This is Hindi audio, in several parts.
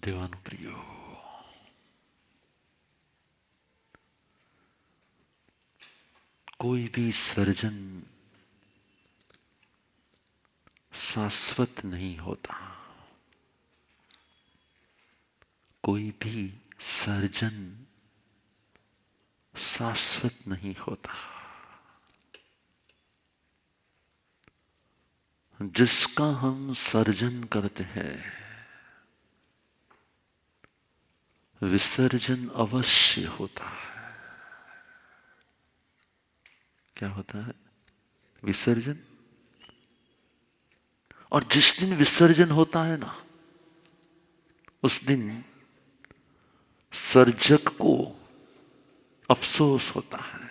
देवानुप्रियो, कोई भी सर्जन शाश्वत नहीं होता। कोई भी सर्जन शाश्वत नहीं होता। जिसका हम सर्जन करते हैं विसर्जन अवश्य होता है। क्या होता है? विसर्जन। और जिस दिन विसर्जन होता है ना, उस दिन सर्जक को अफसोस होता है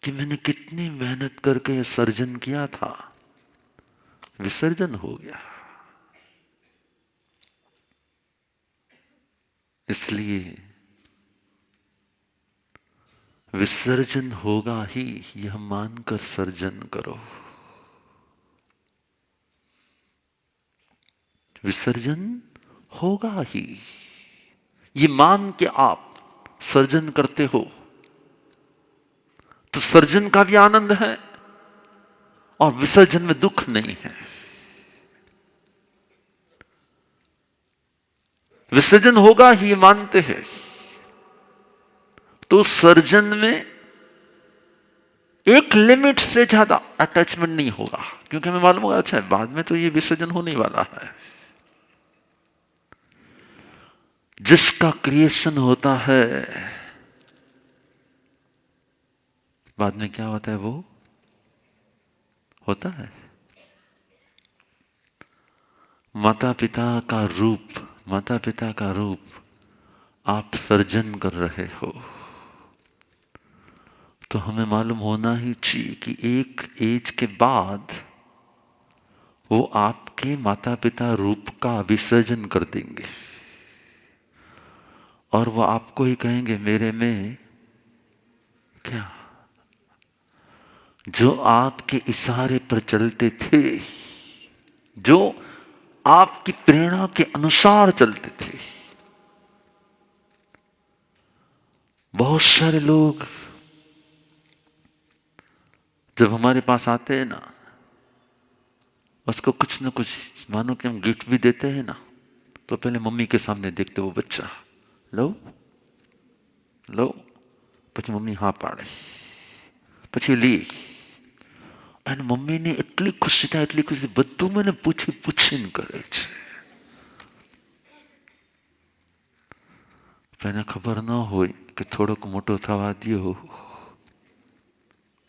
कि मैंने कितनी मेहनत करके ये सर्जन किया था, विसर्जन हो गया। इसलिए विसर्जन होगा ही यह मानकर सर्जन करो। विसर्जन होगा ही ये मान के आप सर्जन करते हो तो सर्जन का भी आनंद है और विसर्जन में दुख नहीं है। विसर्जन होगा ही मानते हैं तो सर्जन में एक लिमिट से ज्यादा अटैचमेंट नहीं होगा, क्योंकि हमें मालूम होगा अच्छा बाद में तो ये विसर्जन होने वाला है। जिसका क्रिएशन होता है बाद में क्या होता है? वो होता है माता पिता का रूप आप सर्जन कर रहे हो। तो हमें मालूम होना ही चाहिए कि एक एज के बाद वो आपके माता पिता रूप का विसर्जन कर देंगे और वो आपको ही कहेंगे मेरे में क्या, जो आपके इशारे पर चलते थे, जो आपकी प्रेरणा के अनुसार चलते थे। बहुत सारे लोग जब हमारे पास आते हैं ना, उसको कुछ ना कुछ मानो कि हम गिफ्ट भी देते हैं ना, तो पहले मम्मी के सामने देखते वो बच्चा, लो लो, પછી મમ્મી હા પાડે, પછી લી અને મમ્મીને એટલી ખુશી થાય બધું મને પૂછીને કરે છે. એને ખબર ન હોય કે થોડોક મોટો થવા દ્યો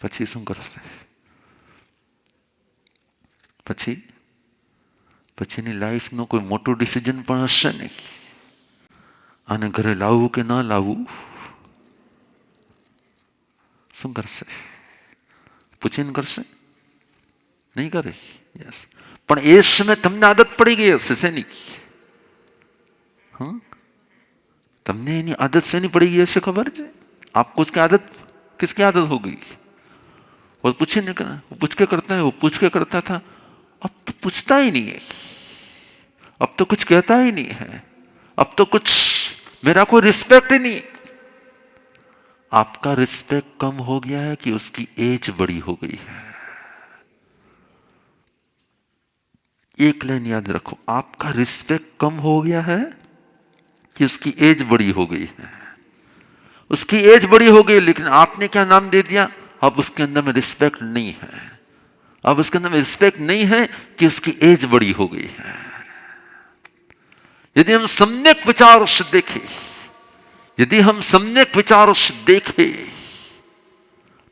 પછી શું કરશે? પછીની લાઈફનું કોઈ મોટું ડિસિઝન પણ હશે નહીં. આને ઘરે લાવવું કે ન લાવવું શું કરશે? પૂછીને કરશે? નહીં કરે. યસ. પણ એ સમય તમને આદત પડી ગઈ હશે શેની? हाँ, तमने इन्हीं आदत से नहीं पड़ी ऐसे खबर है? आपको उसकी आदत किसकी आदत हो गई? वो पूछे नहीं करना, वो पूछ के करता है, वो पूछ के करता था, अब तो पूछता ही नहीं है, अब तो कुछ कहता ही नहीं है, अब तो कुछ मेरा कोई रिस्पेक्ट ही नहीं। आपका रिस्पेक्ट कम हो गया है कि उसकी एज बड़ी हो गई है? एक लाइन याद रखो, आपका रिस्पेक्ट कम हो गया है कि उसकी एज बड़ी हो गई है? उसकी एज बड़ी हो गई लेकिन आपने क्या नाम दे दिया? अब उसके अंदर में रिस्पेक्ट नहीं है। अब उसके अंदर में रिस्पेक्ट नहीं है कि उसकी एज बड़ी हो गई है। यदि हम सम्यक विचारों से देखें, यदि हम सम्यक विचारों से देखें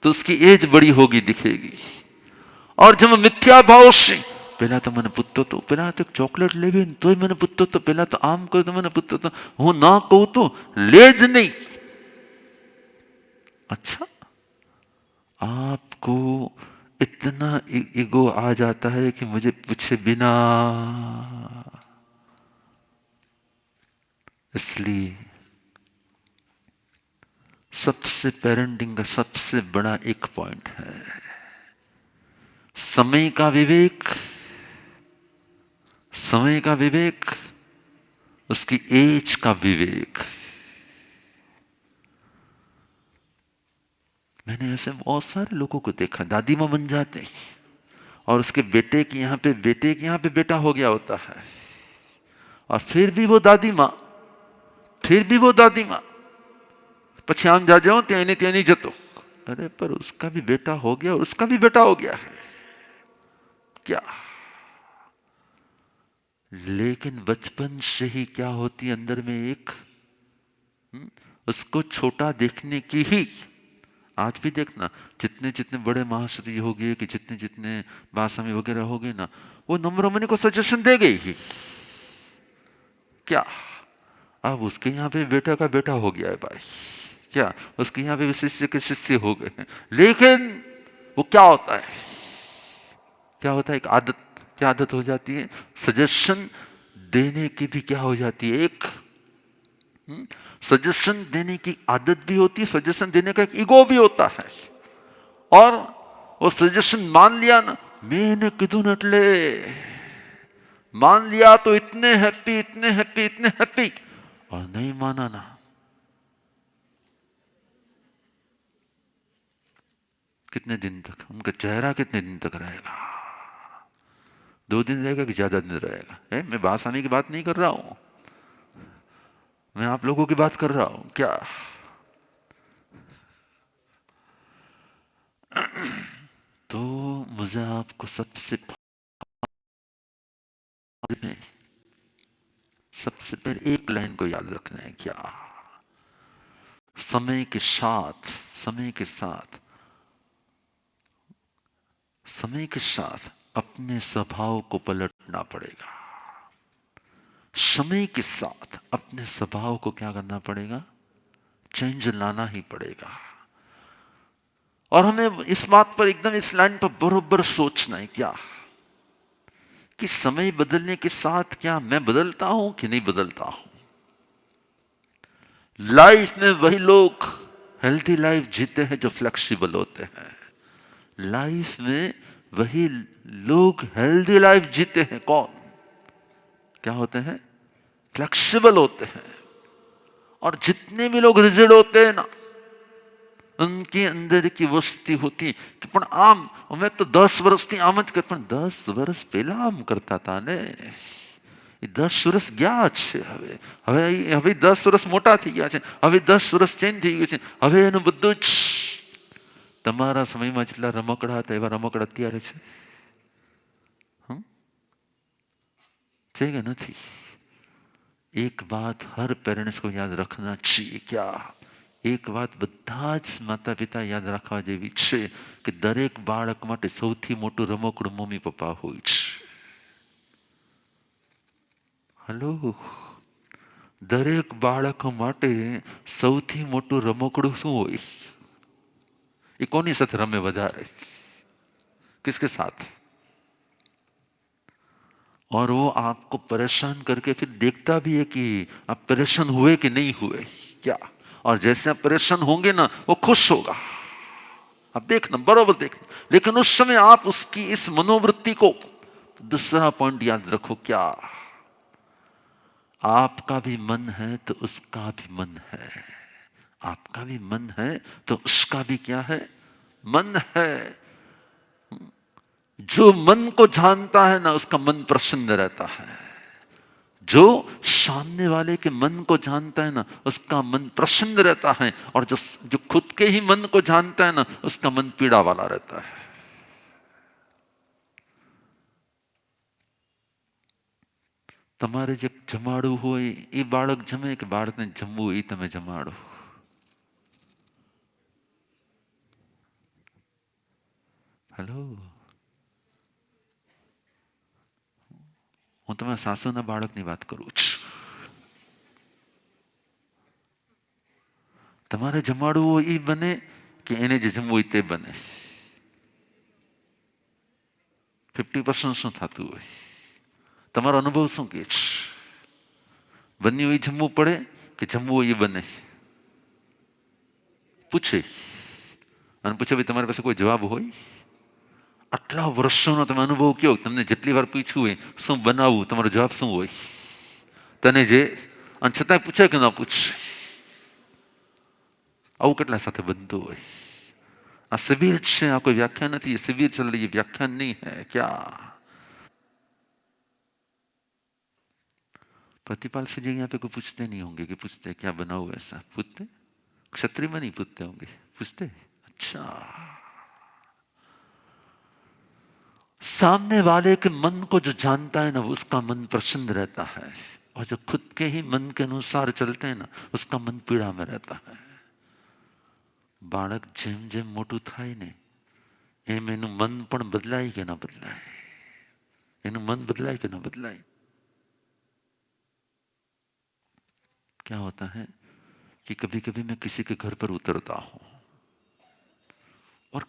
तो उसकी एज बड़ी होगी दिखेगी। और जब मिथ्या भाव से પેલા તો મને પૂછતો તો, પેલા તો ચોકલેટ લઈ ગઈ તોય મને પૂછતો તો, પેલા તો આમ કર્યું તો મને પૂછતો તો, હું ના કહું તો લે જ નહીં. अच्छा, आपको इतना ईगो आ जाता है कि मुझे पूछे बिना. इसलिए सबसे पेरेंटिंग का सबसे बड़ा एक पॉइंट है समय का विवेक. समय का विवेक उसकी एज का विवेक। मैंने ऐसे बहुत सारे लोगों को देखा, दादी माँ बन जाते हैं और उसके बेटे के यहाँ पे बेटा हो गया होता है, और फिर भी वो दादी माँ પછી આમ જાજો ત્યાં नहीं जतो। अरे पर उसका भी बेटा हो गया और उसका भी बेटा हो गया है क्या। लेकिन बचपन से ही क्या होती अंदर में एक, उसको छोटा देखने की ही। आज भी देखना, जितने जितने बड़े महासती हो गए कि जितने जितने बासामी वगैरह हो गए ना, वो नम्रमणि को सजेशन दे गई ही क्या। अब उसके यहाँ पे बेटा का बेटा हो गया है भाई क्या, उसके यहाँ पे शिष्य के शिष्य हो गए हैं। लेकिन वो क्या होता है एक आदत, क्या आदत हो जाती है, सजेशन देने की भी क्या हो जाती है एक, सजेशन देने की आदत भी होती है, सजेशन देने का एक ईगो भी होता है। और वो सजेशन मान लिया ना, मैंने किधुन એટલે मान लिया तो इतने हैप्पी, और नहीं माना ना, कितने दिन तक उनका चेहरा कितने दिन तक रहेगा, 2 दिन रहेगा कि ज्यादा दिन रहेगा। मैं बासानी की बात नहीं कर रहा हूं, मैं आप लोगों की बात कर रहा हूं क्या। तो मुझे आपको सबसे पहले एक लाइन को याद रखना है क्या, समय के साथ अपने स्वभाव को पलटना पड़ेगा। समय के साथ अपने स्वभाव को क्या करना पड़ेगा, चेंज लाना ही पड़ेगा। और हमें इस बात पर एकदम इस लाइन पर बरोबर सोचना है क्या, कि समय बदलने के साथ क्या मैं बदलता हूं कि नहीं बदलता हूं। लाइफ में वही लोग हेल्थी लाइफ जीते हैं जो फ्लेक्सिबल होते हैं। लाइफ में वही लोग हेल्थी लाइफ जीते हैं, कौन, क्या होते हैं, फ्लेक्सिबल होते हैं। और जितने भी लोग रिजिड होते हैं ना, उनके अंदर की वस्ती होती कि पण आम मैं तो 10 વર્ષથી આમ જ કર, પણ 10 વર્ષ પહેલા આમ કરતા હતા ને, એ 10 વર્ષ ગયા છે, હવે 10 વર્ષ મોટા થઈ ગયા છે, હવે 10 વર્ષ ચેન્જ થઈ ગયું છે, હવે એનું બધું જ તમારા સમયમાં જેટલા રમકડા હતા એવા રમકડા અત્યારે છે કે નથી। एक बात हर पेरेंट्स को याद रखना चाहिए क्या, एक बात બધા જ માતા પિતા યાદ રાખવા જેવી છે કે દરેક બાળક માટે સૌથી મોટું રમકડું મમ્મી પપ્પા હોય છે। હલો, દરેક બાળક માટે સૌથી મોટું રમકડું શું હોય, એ કોની સાથે રમે વધારે, किसके साथ। और वो आपको परेशान करके फिर देखता भी है कि आप परेशान हुए कि नहीं हुए क्या। और जैसे आप परेशान होंगे ना, वो खुश होगा, आप देखना बरोबर देखना। लेकिन उस समय आप उसकी इस मनोवृत्ति को, दूसरा पॉइंट याद रखो क्या, आपका भी मन है तो उसका भी मन है, आपका भी मन है तो उसका भी क्या है, मन है। जो मन को जानता है ना, उसका मन प्रसन्न रहता है। जो सामने वाले के मन को जानता है ना, उसका मन प्रसन्न रहता है। और जो खुद के ही मन को जानता है ना, उसका मन पीड़ा वाला रहता है। તમારે જે જમાડવું હોય એ બાળક જમે કે બાળકને જમવું એ તમે જમાડો। હેલો, હું તમારા સાસુના બાળકની વાત કરું છું। તમારે જમાડવું હોય એ બને કે એને જે જમવું હોય તે બને। 50% શું થતું હોય, તમારો અનુભવ શું કહે છે, બન્યું એ જમવું પડે કે જમવું હોય એ બને, પૂછે અને પૂછે ભાઈ તમારી પાસે કોઈ જવાબ હોય। આટલા વર્ષોનો તમે અનુભવ કયો, તમને જેટલી વાર પૂછ્યું હોય શું બનાવવું, તમારો જવાબ શું હોય, તને જે અને છતાંય પૂછે કે ના પૂછ. આવું કેટલા સાથે બનતું હોય. આ શિબિર છે, આ કોઈ વ્યાખ્યા નથી. ये शिविर चल रही है, व्याख्यान नहीं है क्या. प्रतिपाल से जी यहाँ पे कोई पूछते नहीं होंगे कि पूछते क्या बना हुआ ऐसा, पूछते क्षत्रिय में नहीं पूछते होंगे, पूछते अच्छा. सामने वाले के मन को जो जानता है ना, उसका मन प्रसन्न रहता है, और जो खुद के ही मन के अनुसार चलते हैं ना, उसका मन पीड़ा में रहता है. બાળક જેમ જેમ મોટું થાય ને એમ એનું મન પણ બદલાય કે ના બદલાય, એનું મન બદલાય કે ના બદલાય. क्या होता है कि कभी कभी मैं किसी के घर पर उतरता हूँ और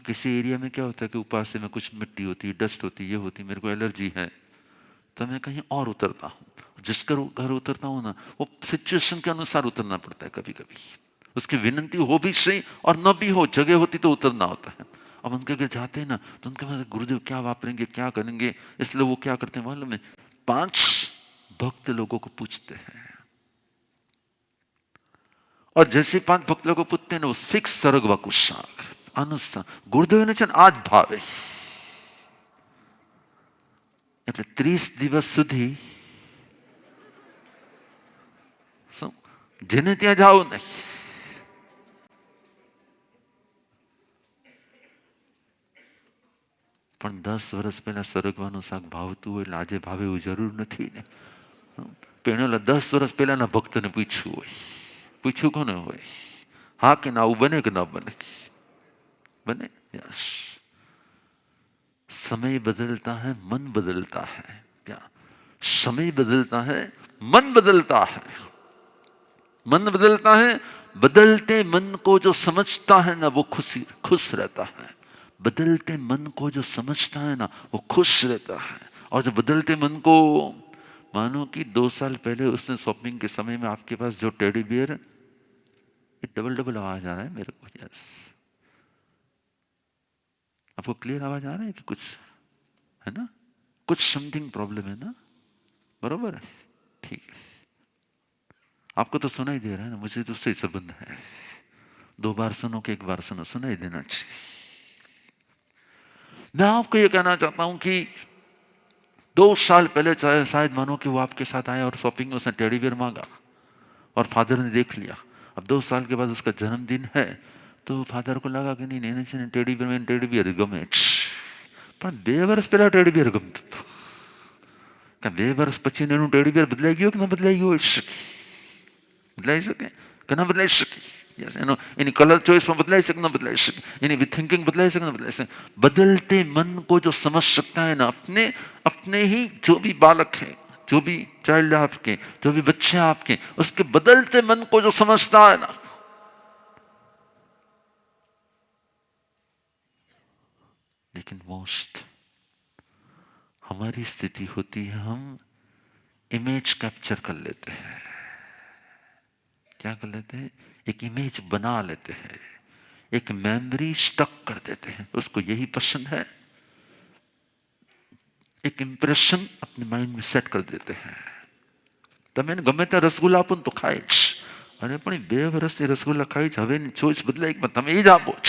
किसी एरिया में क्या होता है कि ऊपर से में कुछ मिट्टी होती है, डस्ट होती है, ये होती है, मेरे को एलर्जी है, तो मैं कहीं और उतरता हूँ. जिसका घर उतरता हूँ ना, वो सिचुएशन के अनुसार उतरना पड़ता है. कभी कभी उसकी विनंती हो भी सही और न भी हो, जगह होती तो उतरना होता है. अब उनके अगर जाते हैं ना तो उनके मतलब गुरुदेव क्या वापरेंगे, क्या करेंगे, इसलिए वो क्या करते हैं मालूम है, 5 भक्त लोगों को पूछते हैं, और जैसे 5 भक्त लोगों को पूछते हैं ना, वो फिक्स सरग व कुशाक अनुसार गुरुदेव ने છે ને આ જ ભાવે. એટલે 30 દિવસ સુધી શું જેને ત્યાં જાઓ નહીં. પણ 10 વર્ષ પહેલા સરગવાનું શાક ભાવતું હોય એટલે આજે ભાવે એવું જરૂર નથી ને. પેણેલા 10 વર્ષ પહેલાના ભક્તને પૂછ્યું હોય, પૂછ્યું કોને હોય, હા કે ના, આવું બને કે ના બને, बने. यस. समय बदलता है, मन बदलता है. क्या समय बदलता है, मन बदलता है. मन बदलता है, बदलते मन को जो समझता है ना, वो खुश रहता है. बदलते मन को जो समझता है ना, वो खुश रहता है. और जो बदलते मन को, मानो कि 2 साल पहले उसने शॉपिंग के समय में आपके पास जो टेडी बियर, ये डबल आवाज आ रहा है मेरे को. यस. आपको क्लियर आवाज आ रहा है कि कुछ है ना, कुछ समथिंग प्रॉब्लम है ना, बरोबर है, ठीक है. आपको तो सुनाई दे रहा है ना, मुझे तो उससे संबंध है. 2 बार सुनो कि 1 बार सुनो, सुनाई देना चाहिए. मैं आपको ये कहना चाहता हूं कि 2 साल पहले शायद मानो कि वो आपके साथ आया और शॉपिंग में उसने टेडी बियर मांगा और फादर ने देख लिया. अब 2 साल के बाद उसका जन्मदिन है, तो फादर को लगा कि नहीं, टेडी बियर गमे. પણ 2 વર્ષ પહેલા ટેડી બિયર ગમતું હતું. 2 વર્ષ પછી એનું ટેડી બિયર બદલાઈ ગયું કે ના બદલાઈ ગયું હોય શકે, બદલાઈ શકે કે ના બદલાઈ શકે. यस. એની કલર ચોઇસમાં બદલાઈ શકે ના બદલાઈ શકે, એની थिंकिंग बदलाई શકે ना बदलाई શકે. बदलते मन को जो समझ सकता है ना, अपने ही जो भी बालक है, जो भी चाइल्ड आपके, जो भी बच्चे आपके, उसके बदलते मन को जो समझता है ना, लेकिन मोस्ट हमारी स्थिति होती है, हम इमेज कैप्चर कर लेते हैं. क्या कर लेते हैं, एक इमेज बना लेते हैं, एक मेमोरी स्टक कर देते हैं. उसको यही पसंद है, एक इंप्रेशन अपने माइंड में सेट कर देते हैं. તમે ગમે ત્યાં રસગુલ્લા આપો ને તો ખાય જ. અરે પણ 2 વર્ષથી રસગુલ્લા ખાઈ જ, હવે ચોઈસ બદલાઈ, તમે એ જ આપો જ.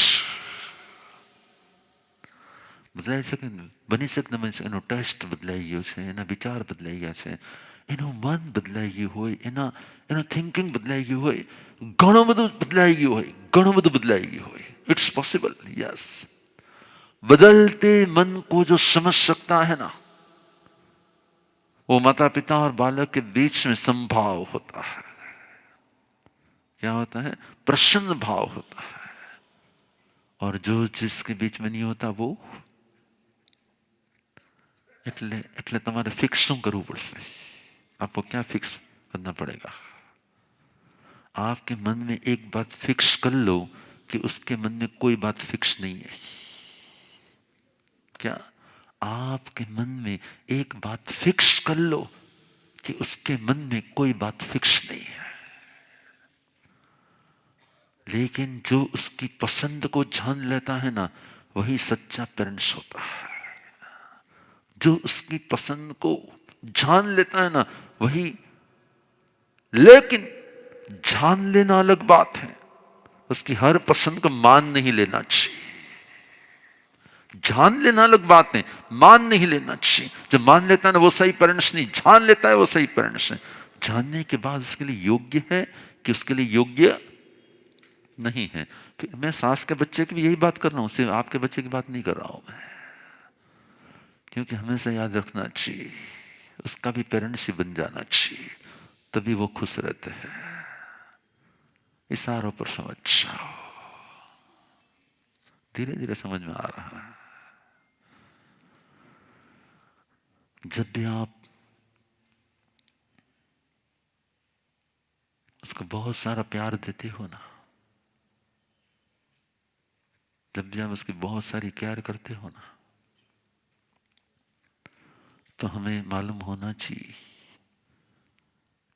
બદલાઈ શકે ને, બની શકે ને બની શકે. એનો ટેસ્ટ બદલાઈ ગયો છે, એના વિચાર બદલાઈ ગયા છે, એનું મન બદલાઈ ગયું હોય, એનો થિંકિંગ બદલાઈ ગયું હોય, ઘણું બધું બદલાઈ ગયું હોય, ઘણું બધું બદલાઈ ગયું હોય. It's possible. यस. बदलते मन को जो समझ सकता है ना, वो माता पिता और बालक के बीच में संभाव होता है. क्या होता है, प्रसन्न भाव होता है. और जो जिसके बीच में नहीं होता वो, એટલે તમારે ફિક્સ શું કરવું પડશે, आपको क्या फिक्स करना पड़ेगा. आपके मन में एक बात फिक्स कर लो कि उसके मन में कोई बात फिक्स नहीं है. क्या आपके मन में एक बात फिक्स कर लो कि उसके मन में कोई बात फिक्स नहीं है. लेकिन जो उसकी पसंद को जान लेता है ना, वही सच्चा पेरेंट्स होता है. जो उसकी पसंद को जान लेता है ना, वही, लेकिन जान लेना अलग बात है। उसकी हर पसंद को मान नहीं लेना चाहिए। जान लेना अलग बात है, मान नहीं लेना चाहिए। जो मान लेता है ना वो सही पेरेंट्स नहीं, जान लेता है वो सही पेरेंट्स है। जानने के बाद उसके लिए योग्य है कि उसके लिए योग्य नहीं है। फिर मैं सास के बच्चे की भी यही बात कर रहा हूं, सिर्फ आपके बच्चे की बात नहीं कर रहा हूं मैं। क्योंकि हमेशा याद रखना चाहिए उसका भी पेरेंट्स ही बन जाना चाहिए, तभी वो खुश रहते हैं। इशारों पर समझ जाओ, धीरे धीरे समझ में आ रहा है। जब भी आप उसको बहुत सारा प्यार देते हो ना, जब भी आप उसकी बहुत सारी केयर करते हो ना, तो हमें मालूम होना चाहिए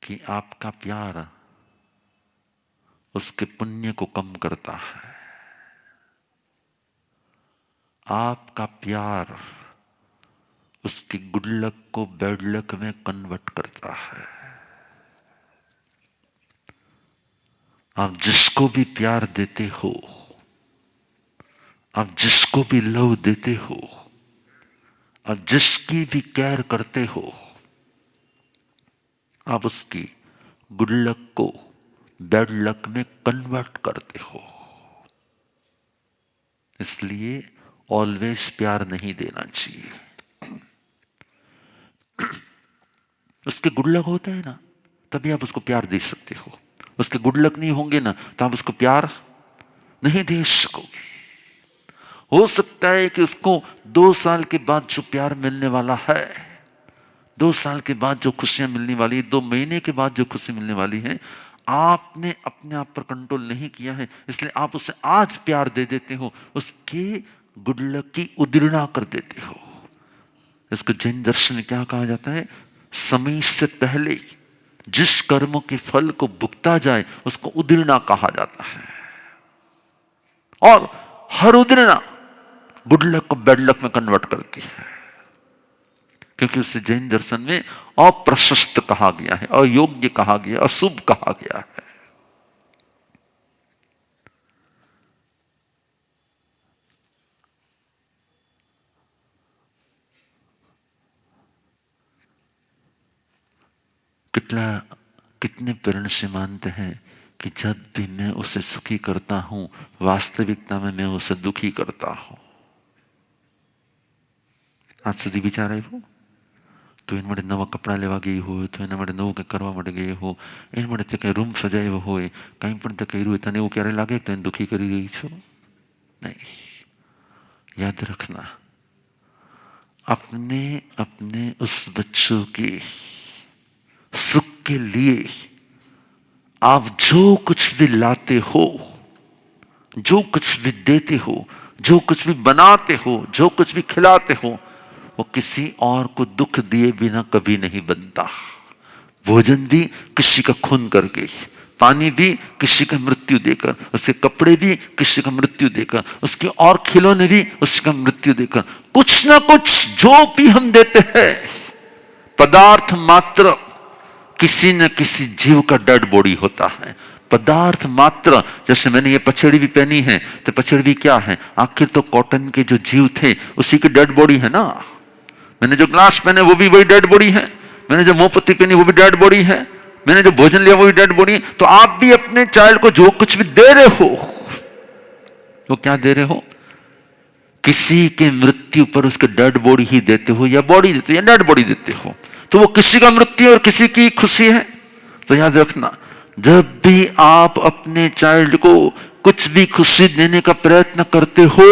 कि आपका प्यार उसके पुण्य को कम करता है। आपका प्यार उसकी गुड लक को बैड लक में कन्वर्ट करता है। आप जिसको भी प्यार देते हो, आप जिसको भी लव देते हो, आप जिसकी भी केयर करते हो, आप उसकी गुड लक को बैड लक में कन्वर्ट करते हो। इसलिए ऑलवेज प्यार नहीं देना चाहिए। उसके गुड लक होता है ना, तभी आप उसको प्यार दे सकते हो। उसके गुड लक नहीं होंगे ना, तो आप उसको प्यार नहीं दे सकोगे। हो सकता है कि उसको 2 साल के बाद जो प्यार मिलने वाला है, 2 साल के बाद जो खुशियां मिलने वाली है, 2 महीने के बाद जो खुशी मिलने वाली है, आपने अपने आप पर कंट्रोल नहीं किया है, इसलिए आप उसे आज प्यार दे देते हो, उसके गुड लक की उद्दीर्णा कर देते हो। इसको जैन दर्शन में क्या कहा जाता है? समय से पहले जिस कर्मों के फल को भुगता जाए उसको उद्दीर्णा कहा जाता है। और हर उद्दीर्णा गुड लक को बैड लक में कन्वर्ट करती है, क्योंकि उसे जैन दर्शन में अप्रशस्त कहा गया है, अयोग्य कहा गया, अशुभ कहा गया है। कितने पेरेंट्स से मानते हैं कि जब भी मैं उसे सुखी करता हूं, वास्तविकता में मैं उसे दुखी करता हूं। आज સુધી વિચાર આવ્યો? તો એના માટે નવા કપડાં લેવા ગઈ હોય, તો એના માટે નવું કંઈ કરવા માટે ગઈ હો, એના માટે તે કંઈ રૂમ સજાવ્યો હોય, કંઈ પણ તે કર્યું હોય, તને એવું ક્યારે લાગે કે તને દુઃખી કરી રહી છો? नहीं। याद रखना, अपने अपने उस बच्चों के सुख के लिए आप जो कुछ भी लाते हो, जो कुछ भी देते हो, जो कुछ भी बनाते हो, जो कुछ भी खिलाते हो, वो किसी और को दुख दिए बिना कभी नहीं बनता। भोजन भी किसी का खून करके, पानी भी किसी का मृत्यु देकर, उसके कपड़े भी किसी का मृत्यु देकर, उसके और खिलौने भी उसका मृत्यु देकर, कुछ ना कुछ जो भी हम देते हैं पदार्थ मात्र किसी न किसी जीव का डेड बॉडी होता है। पदार्थ मात्र, जैसे मैंने ये पछेड़ी भी पहनी है, तो पछेड़ी भी क्या है? आखिर तो कॉटन के जो जीव थे उसी की डेड बॉडी है ना। मैंने जो ग्लास पहने वो भी वही डेड बॉडी है, मैंने जो मोमबत्ती पहनी वो भी डेड बॉडी है, मैंने जो भोजन लिया वो भी डेड बॉडी है। तो आप भी अपने चाइल्ड को जो कुछ भी दे रहे हो, वो क्या दे रहे हो? किसी के मृत्यु पर उसके डेड बॉडी ही देते हो, या बॉडी देते हो, या डेड बॉडी देते हो। तो वो किसी का मृत्यु और किसी की खुशी है। तो याद रखना, जब भी आप अपने चाइल्ड को कुछ भी खुशी देने का प्रयत्न करते हो,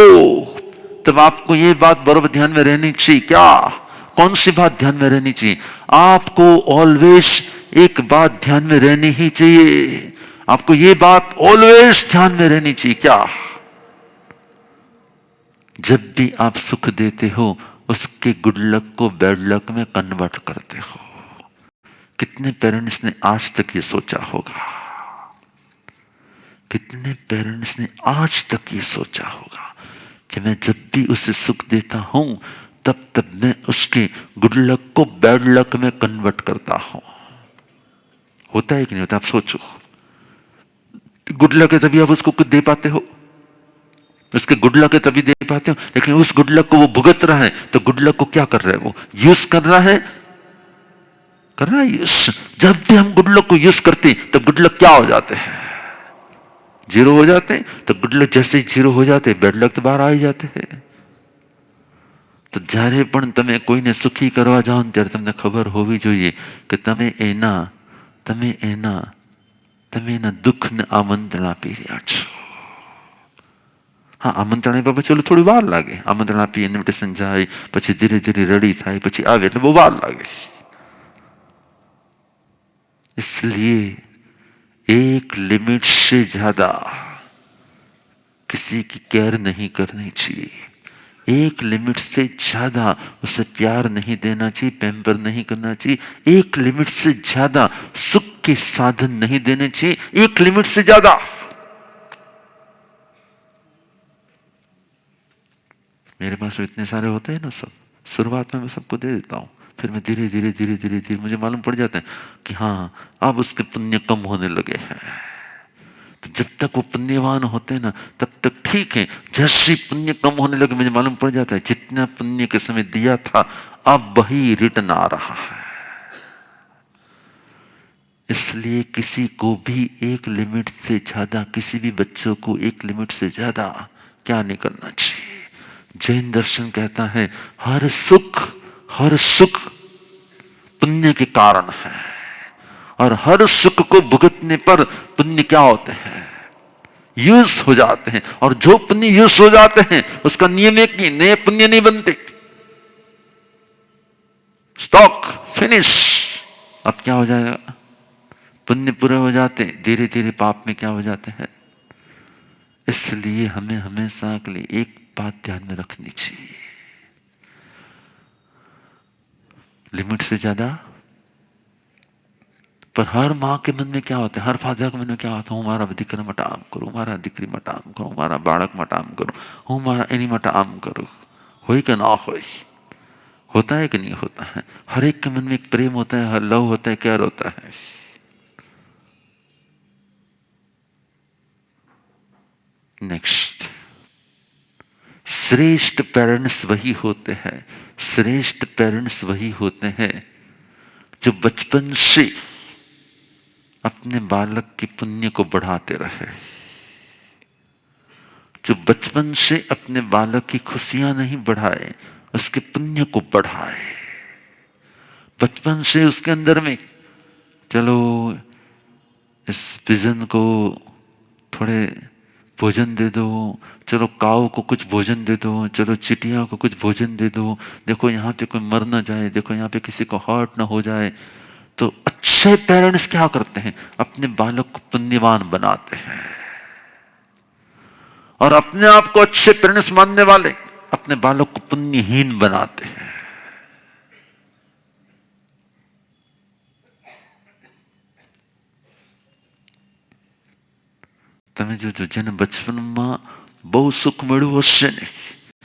तब आपको ये बात बराबर ध्यान में रहनी चाहिए। क्या? कौन सी बात ध्यान में रहनी चाहिए? आपको ऑलवेज एक बात ध्यान में रहनी ही चाहिए। आपको ये बात ऑलवेज ध्यान में रहनी चाहिए। क्या? जब भी आप सुख देते हो उसके गुड लक को बैड लक में कन्वर्ट करते हो। कितने पेरेंट्स ने आज तक ये सोचा होगा? कितने पेरेंट्स ने आज तक ये सोचा होगा कि मैं जब भी उसे सुख देता हूं तब मैं उसके गुड लक को बैड लक में कन्वर्ट करता हूं। होता है कि नहीं होता? आप सोचो, गुड लक है तभी आप उसको कुछ दे पाते हो, उसके गुड लक है तभी दे पाते हो। लेकिन उस गुड लक को वो भुगत रहा है, तो गुड लक को क्या कर रहा है? वो यूज कर रहा है, कर रहा है यूज। जब भी हम गुड लक को यूज करते हैं तो गुड लक क्या हो जाते हैं? जीरो हो जाते हैं। तो गुड लक जैसे ही जीरो हो जाते हैं, बैड लक तो बाहर आ ही जाते हैं। તો જ્યારે પણ તમે કોઈને સુખી કરવા જાઓ ને ત્યારે તમને ખબર હોવી જોઈએ કે તમે એના દુઃખને આમંત્રણ આપી રહ્યા છો. હા, આમંત્રણ આપ્યા પછી ઓલું થોડી વાર લાગે. આમંત્રણ આપી, ઇન્વિટેશન જાય, પછી ધીરે ધીરે રેડી થાય, પછી આવે એટલે બહુ વાર લાગે. इसलिए एक लिमिट से ज्यादा किसी की केयर नहीं करनी चाहिए. एक लिमिट से ज्यादा उसे प्यार नहीं देना चाहिए, पैम्पर नहीं करना चाहिए. एक लिमिट से ज्यादा सुख के साधन नहीं देने चाहिए. एक लिमिट से ज्यादा. मेरे पास तो इतने सारे होते हैं ना सब, शुरुआत में मैं सबको दे देता हूं, फिर मैं धीरे धीरे धीरे धीरे धीरे मुझे मालूम पड़ जाता है कि हाँ अब उसके पुण्य कम होने लगे हैं. तो जब तक वो पुण्यवान होते हैं ना तब तक ठीक है. जैसे पुण्य कम होने लगे मुझे मालूम पड़ जाता है जितना पुण्य के समय दिया था अब वही रिटर्न आ रहा है. इसलिए किसी को भी एक लिमिट से ज्यादा, किसी भी बच्चों को एक लिमिट से ज्यादा क्या नहीं करना चाहिए. जैन दर्शन कहता है हर सुख पुण्य के कारण है, और हर सुख को भुगतने पर पुण्य क्या होते हैं? यूज हो जाते हैं. और जो पुण्य यूज हो जाते हैं उसका नियम है कि नए पुण्य नहीं बनते. Stock finish. अब क्या हो जाएगा? पुण्य पूरे हो जाते, धीरे धीरे पाप में क्या हो जाते हैं. इसलिए हमें हमेशा के लिए एक बात ध्यान में रखनी चाहिए, लिमिट से ज्यादा. पर हर माँ के मन में क्या होता है, हर फादर के मन में क्या होता है? હું મારા દીકરા માટે આમ કરું, મારા દીકરી માટે આમ કરું, મારા બાળક માટે આમ કરું, હું મારા એની માટે આમ કરું. હોય કે ના હોય? होता है कि नहीं होता है? हर एक के मन में एक प्रेम होता है, हर लव होता है, केयर होता है. नेक्स्ट, श्रेष्ठ पेरेंट्स वही होते हैं, श्रेष्ठ पेरेंट्स वही होते हैं जो बचपन से अपने बालक के पुण्य को बढ़ाते रहे, जो बचपन से अपने बालक की खुशियां नहीं बढ़ाए, उसके पुण्य को बढ़ाए. बचपन से उसके अंदर में चलो इस पिजन को थोड़े भोजन दे दो, चलो काऊ को कुछ भोजन दे दो, चलो चिटिया को कुछ भोजन दे दो, देखो यहाँ पे कोई मर ना जाए, देखो यहाँ पे किसी को हर्ट ना हो जाए. तो अच्छे पेरेंट्स क्या करते हैं? अपने बालक को पुण्यवान बनाते हैं. और अपने आप को अच्छे पेरेंट्स मानने वाले अपने बालक को पुण्यहीन बनाते हैं. તમે જોજો જેને બચપનમાં બહુ સુખ મળ્યું હશે ને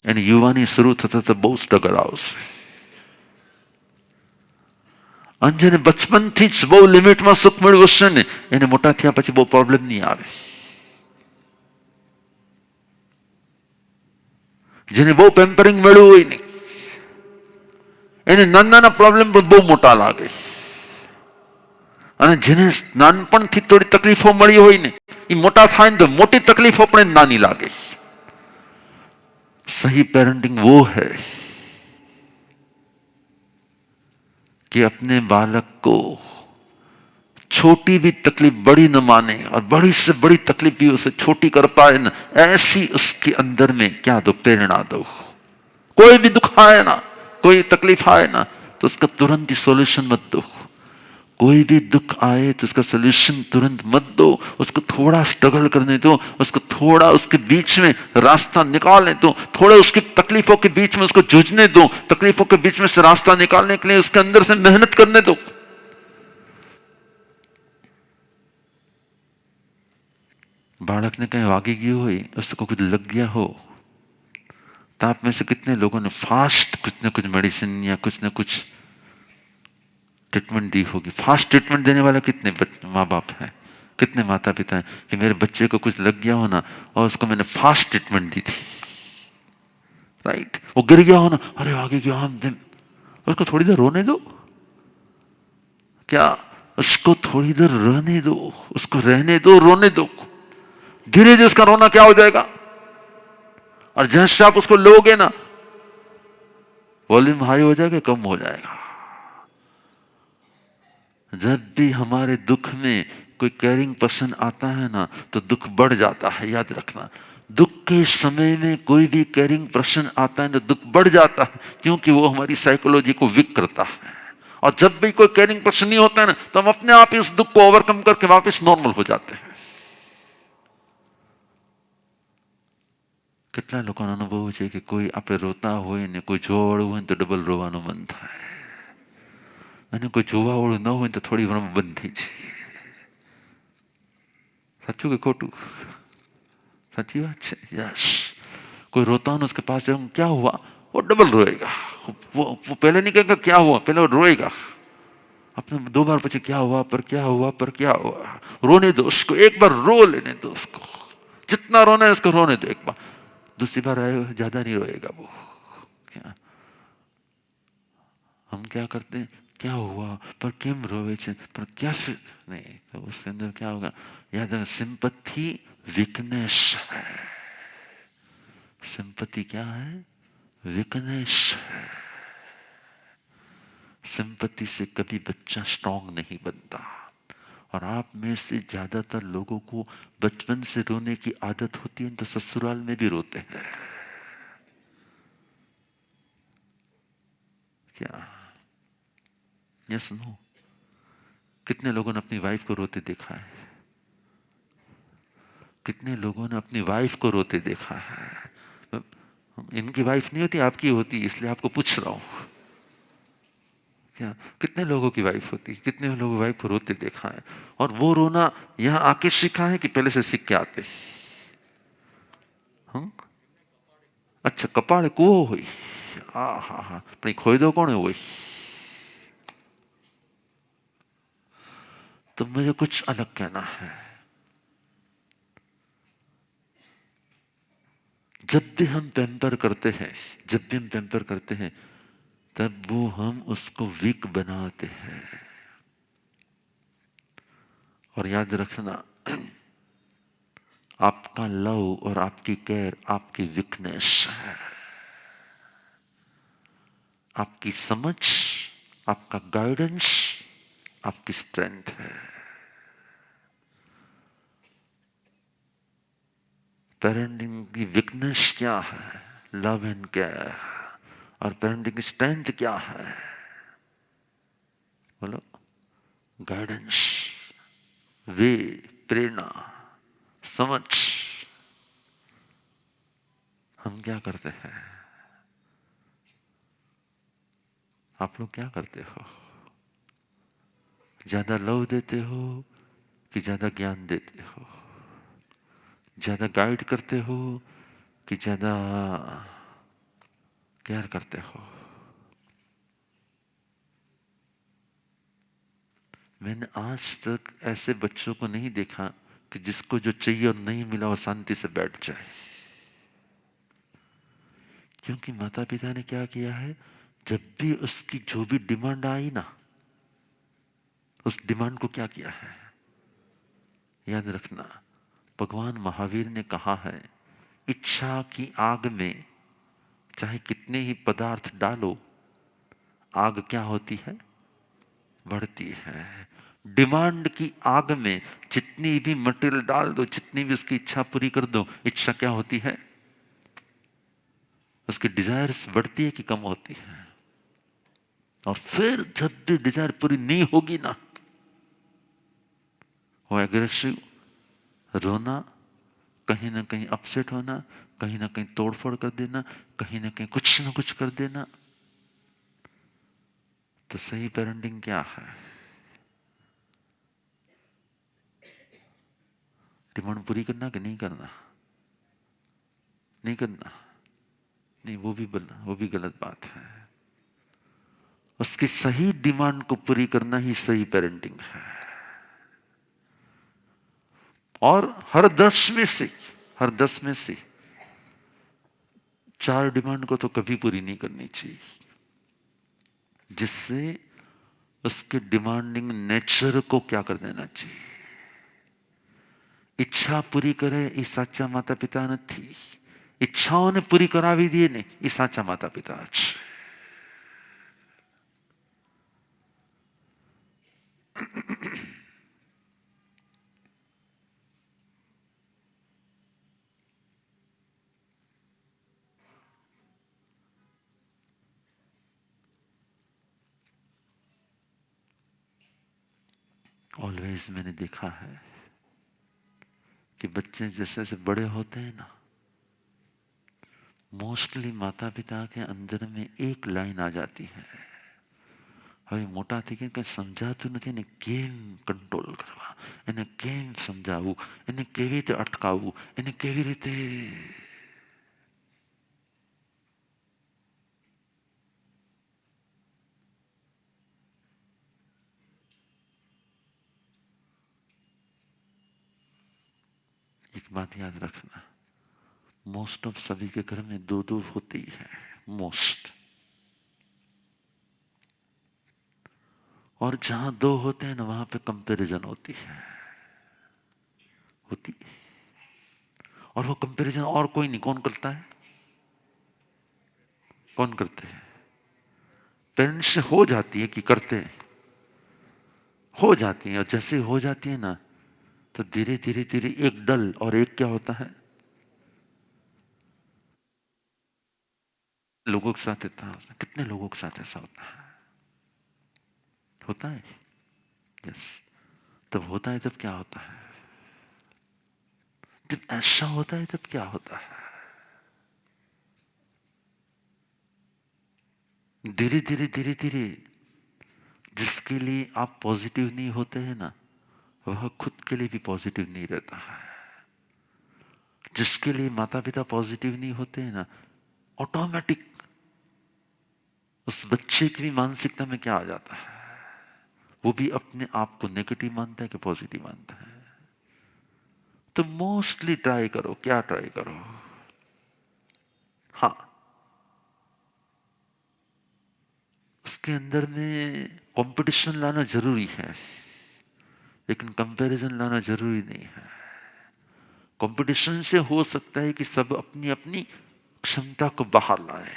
એની યુવાની શરૂ થતા તો બહુ સ્ટ્રગલ આવશે. અને જેને બચપનથી જ બહુ લિમિટમાં સુખ મળ્યું હશે ને એને મોટા થયા પછી બહુ પ્રોબ્લેમ નહીં આવે. જેને બહુ પેમ્પરિંગ મળ્યું હોય ને એને નાના નાના પ્રોબ્લેમ પણ બહુ મોટા લાગે. અને જેને નાનપણથી થોડી તકલીફો મળી હોય ને એ મોટા થાય ને તો મોટી તકલીફો પણ નાની લાગે. सही पेरेंटिंग वो है कि अपने बालक को छोटी भी तकलीफ बड़ी न माने और बड़ी से बड़ी तकलीफ भी उसे छोटी कर पाए ना, ऐसी उसके अंदर में क्या दो? प्रेरणा दो. कोई भी दुख आए ना, कोई तकलीफ आए ना तो उसका तुरंत ही सॉल्यूशन मत दो. कोई भी दुख आए तो उसका सॉल्यूशन तुरंत मत दो. उसको थोड़ा स्ट्रगल करने दो, उसको थोड़ा उसके बीच में रास्ता निकालने दो, थोड़े उसकी तकलीफों के बीच में उसको जूझने दो, तकलीफों के बीच में से रास्ता निकालने के लिए उसके अंदर से मेहनत करने दो. બાળકને કઈ વાગી ગયું હોય, उसको कुछ लग गया हो तो आप में से कितने लोगों ने फास्ट कुछ न कुछ मेडिसिन या कुछ न कुछ ट्रीटमेंट दी होगी। फास्ट ट्रीटमेंट देने वाला कितने माँ बाप हैं, कितने माता पिता हैं कि मेरे बच्चे को कुछ लग गया हो ना और उसको मैंने फास्ट ट्रीटमेंट दी थी, राइट। वो गिर गया हो ना, अरे आगे क्या हम दिन, उसको थोड़ी देर रोने दो, क्या उसको थोड़ी देर रहने दो, उसको रहने दो, रोने दो, धीरे धीरे उसका रोना क्या हो जाएगा। और जैसे आप उसको लोगे ना, वॉल्यूम हाई हो जाएगा, कम हो जाएगा। जब भी हमारे दुख में कोई केयरिंग पर्सन आता है ना तो दुख बढ़ जाता है, याद रखना। दुख के समय में कोई भी केयरिंग पर्सन आता है तो दुख बढ़ जाता है, क्योंकि वो हमारी साइकोलॉजी को वीक करता है। और जब भी कोई केयरिंग पर्सन नहीं होता है ना तो हम अपने आप इस दुख को ओवरकम करके वापस नॉर्मल हो जाते हैं। કેટલા લોકોનો અનુભવ છે કે કોઈ આપણે રોતા હોય ને કોઈ જોવાવાળું હોય ને તો ડબલ રોવાનું મન થાય, અને કોઈ જોવાવાળું ન હોય તો થોડી વારમાં બંધ થઈ જાય। સાચું કે ખોટું? साची बात है, यस। कोई रोता हो ना उसके पास जब क्या हुआ, वो डबल रोएगा। वो पहले नहीं कहेगा क्या हुआ, पहले वो रोएगा। अपने 2 बार पूछे क्या हुआ, पर क्या हुआ, पर क्या हुआ। रोने दो उसको, एक बार रो लेने दो उसको, जितना रोना है उसको रोने दो एक बार, दूसरी बार आएगा ज्यादा नहीं रोएगा वो। क्या हम क्या करते हैं, क्या हुआ, पर केम रोवे छे, पर क्या से नहीं, तो उसके अंदर क्या होगा, याद रखना, सिंपैथी वीकनेस है। सिंपैथी क्या है, वीकनेस है। सिंपैथी से कभी बच्चा स्ट्रांग नहीं बनता। और आप में से ज्यादातर लोगों को बचपन से रोने की आदत होती है तो ससुराल में भी रोते हैं। क्या यस नो? कितने लोगों ने अपनी वाइफ को रोते देखा है? कितने लोगों ने अपनी वाइफ को रोते देखा है? इनकी वाइफ नहीं होती, आपकी होती, इसलिए आपको पूछ रहा हूं। क्या कितने लोगों की वाइफ होती, कितने लोगों की वाइफ को रोते देखा है? और वो रोना यहां आके सीखा है कि पहले से सीख के आते? हम अच्छा कपाड़े कुओ हुई, आ हा हा, पण खोईदो कोण हुई? तो मुझे कुछ अलग कहना है। जब भी हम पैम्पर करते हैं, जब भी हम पैम्पर करते हैं, तब वो हम उसको वीक बनाते हैं। और याद रखना, आपका लव और आपकी केयर आपकी वीकनेस है। आपकी समझ, आपका गाइडेंस आपकी स्ट्रेंथ है। पेरेंटिंग की वीकनेस क्या है, लव एंड केयर। और पेरेंटिंग की स्ट्रेंथ क्या है, बोलो, गाइडेंस, वे, प्रेरणा, समझ। हम क्या करते हैं, आप लोग क्या करते हो? ज्यादा लव देते हो कि ज्यादा ज्ञान देते हो? ज्यादा गाइड करते हो कि ज्यादा केयर करते हो? मैंने आज तक ऐसे बच्चों को नहीं देखा कि जिसको जो चाहिए और नहीं मिला वो शांति से बैठ जाए। क्योंकि माता पिता ने क्या किया है, जब भी उसकी जो भी डिमांड आई ना, उस डिमांड को क्या किया है, याद रखना। भगवान महावीर ने कहा है, इच्छा की आग में चाहे कितने ही पदार्थ डालो, आग क्या होती है, बढ़ती है। डिमांड की आग में जितनी भी मटेरियल डाल दो, जितनी भी उसकी इच्छा पूरी कर दो, इच्छा क्या होती है, उसकी डिजायर्स बढ़ती है कि कम होती है? और फिर जब भी डिजायर पूरी नहीं होगी ना, वो एग्रेसिव, रोना, कहीं ना कहीं अपसेट होना, कहीं ना कहीं तोड़फोड़ कर देना, कहीं ना कहीं कुछ ना कुछ कर देना। तो सही पेरेंटिंग क्या है, डिमांड पूरी करना कि नहीं करना? नहीं करना, नहीं, वो भी गलत बात है। उसकी सही डिमांड को पूरी करना ही सही पेरेंटिंग है। और हर 10 में से 4 डिमांड को तो कभी पूरी नहीं करनी चाहिए, जिससे उसके डिमांडिंग नेचर को क्या कर देना चाहिए। इच्छा पूरी करे ये साचा माता पिता नहीं, इच्छाओं ने पूरी करावी दिए ने ये साचा माता पिता છે। ऑलवेज मैंने देखा है कि बच्चे जैसे जैसे बड़े होते हैं ना, मोस्टली माता पिता के अंदर में एक लाइन आ जाती है, હવે મોટા થઈ ગયા કંઈ સમજાતું નથી એને કેમ કંટ્રોલ કરવા, એને કેમ સમજાવવું, એને કેવી રીતે અટકાવવું, એને કેવી રીતે एक बात याद रखना, मोस्ट ऑफ सभी के घर में 2-2 होती है, मोस्ट। और जहां 2 होते हैं ना वहां पे कंपैरिजन होती है। और वो कंपैरिजन और कोई नहीं, कौन करता है? कौन करते हैं? पेरेंट्स से हो जाती है कि करते हैं, हो जाती है। और जैसे हो जाती है ना तो धीरे धीरे धीरे एक डल और एक क्या होता है, लोगों के साथ इतना होता है। कितने लोगों के साथ ऐसा होता है? यस। तब होता है तब क्या होता है? जब ऐसा होता है तब क्या होता है? धीरे धीरे धीरे धीरे जिसके लिए आप पॉजिटिव नहीं होते हैं ना, वह खुद के लिए भी पॉजिटिव नहीं रहता है। जिसके लिए माता पिता पॉजिटिव नहीं होते हैं ना, ऑटोमेटिक उस बच्चे की भी मानसिकता में क्या आ जाता है, वो भी अपने आप को नेगेटिव मानता है कि पॉजिटिव मानता है। तो मोस्टली ट्राई करो, क्या ट्राई करो, हाँ, उसके अंदर में कंपटीशन लाना जरूरी है, लेकिन कंपैरिजन लाना जरूरी नहीं है। कंपटीशन से हो सकता है कि सब अपनी अपनी क्षमता को बाहर लाए,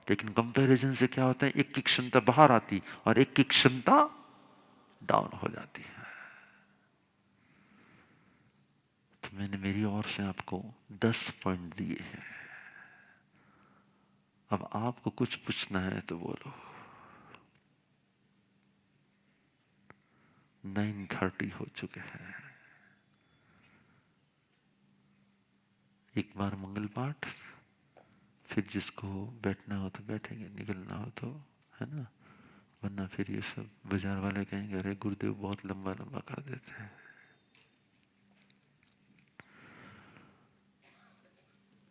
लेकिन कंपैरिजन से क्या होता है, एक की क्षमता बाहर आती और एक की क्षमता डाउन हो जाती है। तो मैंने मेरी ओर से आपको 10 पॉइंट दिए हैं। अब आपको कुछ पूछना है तो बोलो। 9:30 हो चुके हैं। एक बार मंगल पाठ, फिर जिसको बैठना हो तो बैठेंगे, निकलना हो तो, है ना, वरना फिर ये सब बाजार वाले कहेंगे अरे गुरुदेव बहुत लंबा लंबा कर देते हैं।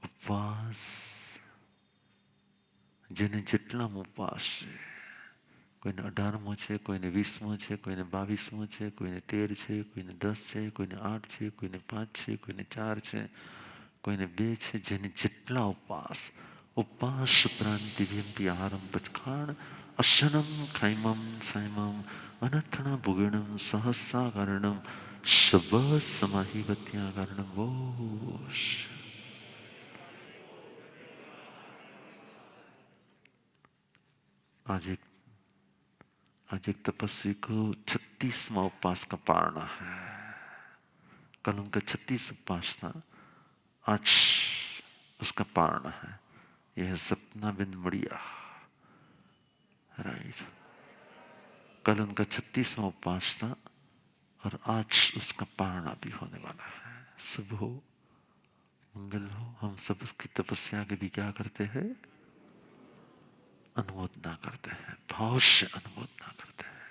उपवास જેને જેટલા ઉપવાસ છે, કોઈને 18મો છે, કોઈને 20મો છે, કોઈને 22મો છે, કોઈને 13 છે, કોઈને 10 છે, કોઈને 8 છે, કોઈને 5 છે, કોઈને 4 છે, કોઈને 2 છે, જેને જેટલા ઉપવાસ, ઉપવાસ ઉપરાંત દિવ્યંપી આહારમ પચખાણ અશનમ ખૈમમ સૈમમ અનથણા ભુગિણમ સહસ્સા કારણમ શબ સમાહિવત્યા કારણમ વોશ। आज एक तपस्वी को 36वां उपवास का पारना है। कल उनका 36 उपवास था, आज उसका पारना है। यह सपना बिन बढ़िया, राइट। कल उनका 36वां उपवास था और आज उसका पारना भी होने वाला है। शुभ हो, मंगल हो। हम सब उसकी तपस्या के भी क्या करते हैं, अनुमोदना करते हैं, भाव से अनुमोदना करते हैं।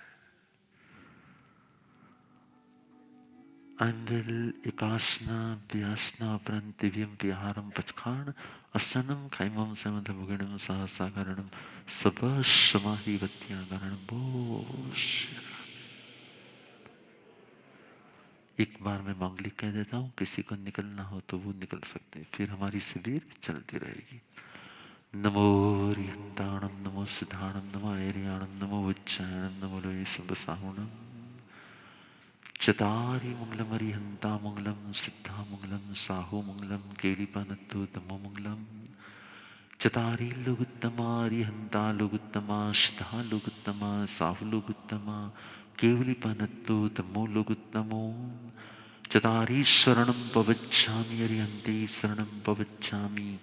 Anvil ekasna vyasna prantivyam viharam pachkhan asanam kaimam samadhavuganam sahasakaranam sabashamahi vatyagaranam bosh. एक बार मैं मांगलिक कह देता हूँ, किसी को निकलना हो तो वो निकल सकते हैं, फिर हमारी शिविर चलती रहेगी। नमो रिहंताणम, नमो सिद्धाणम, नमो ऐरियाणम, नमो उच्चारणम, नमो लोय सबसाहुणम। चतारी मंगलम हरिहंता मंगलम, सिद्धा मंगलम, साहु मंगलम, केलिपनत्तु तमो मंगलम। चतारी लुगुत्तमा हरिहंता लुगुत्तमा, सिद्धा लुगुत्तमा, साहु लुगुत्तमा, केवलिपनत्तु तमो लुगुत्तमो। चतारी शरणं पवच्छामि हरिहन्ते शरणं पवच्छामि,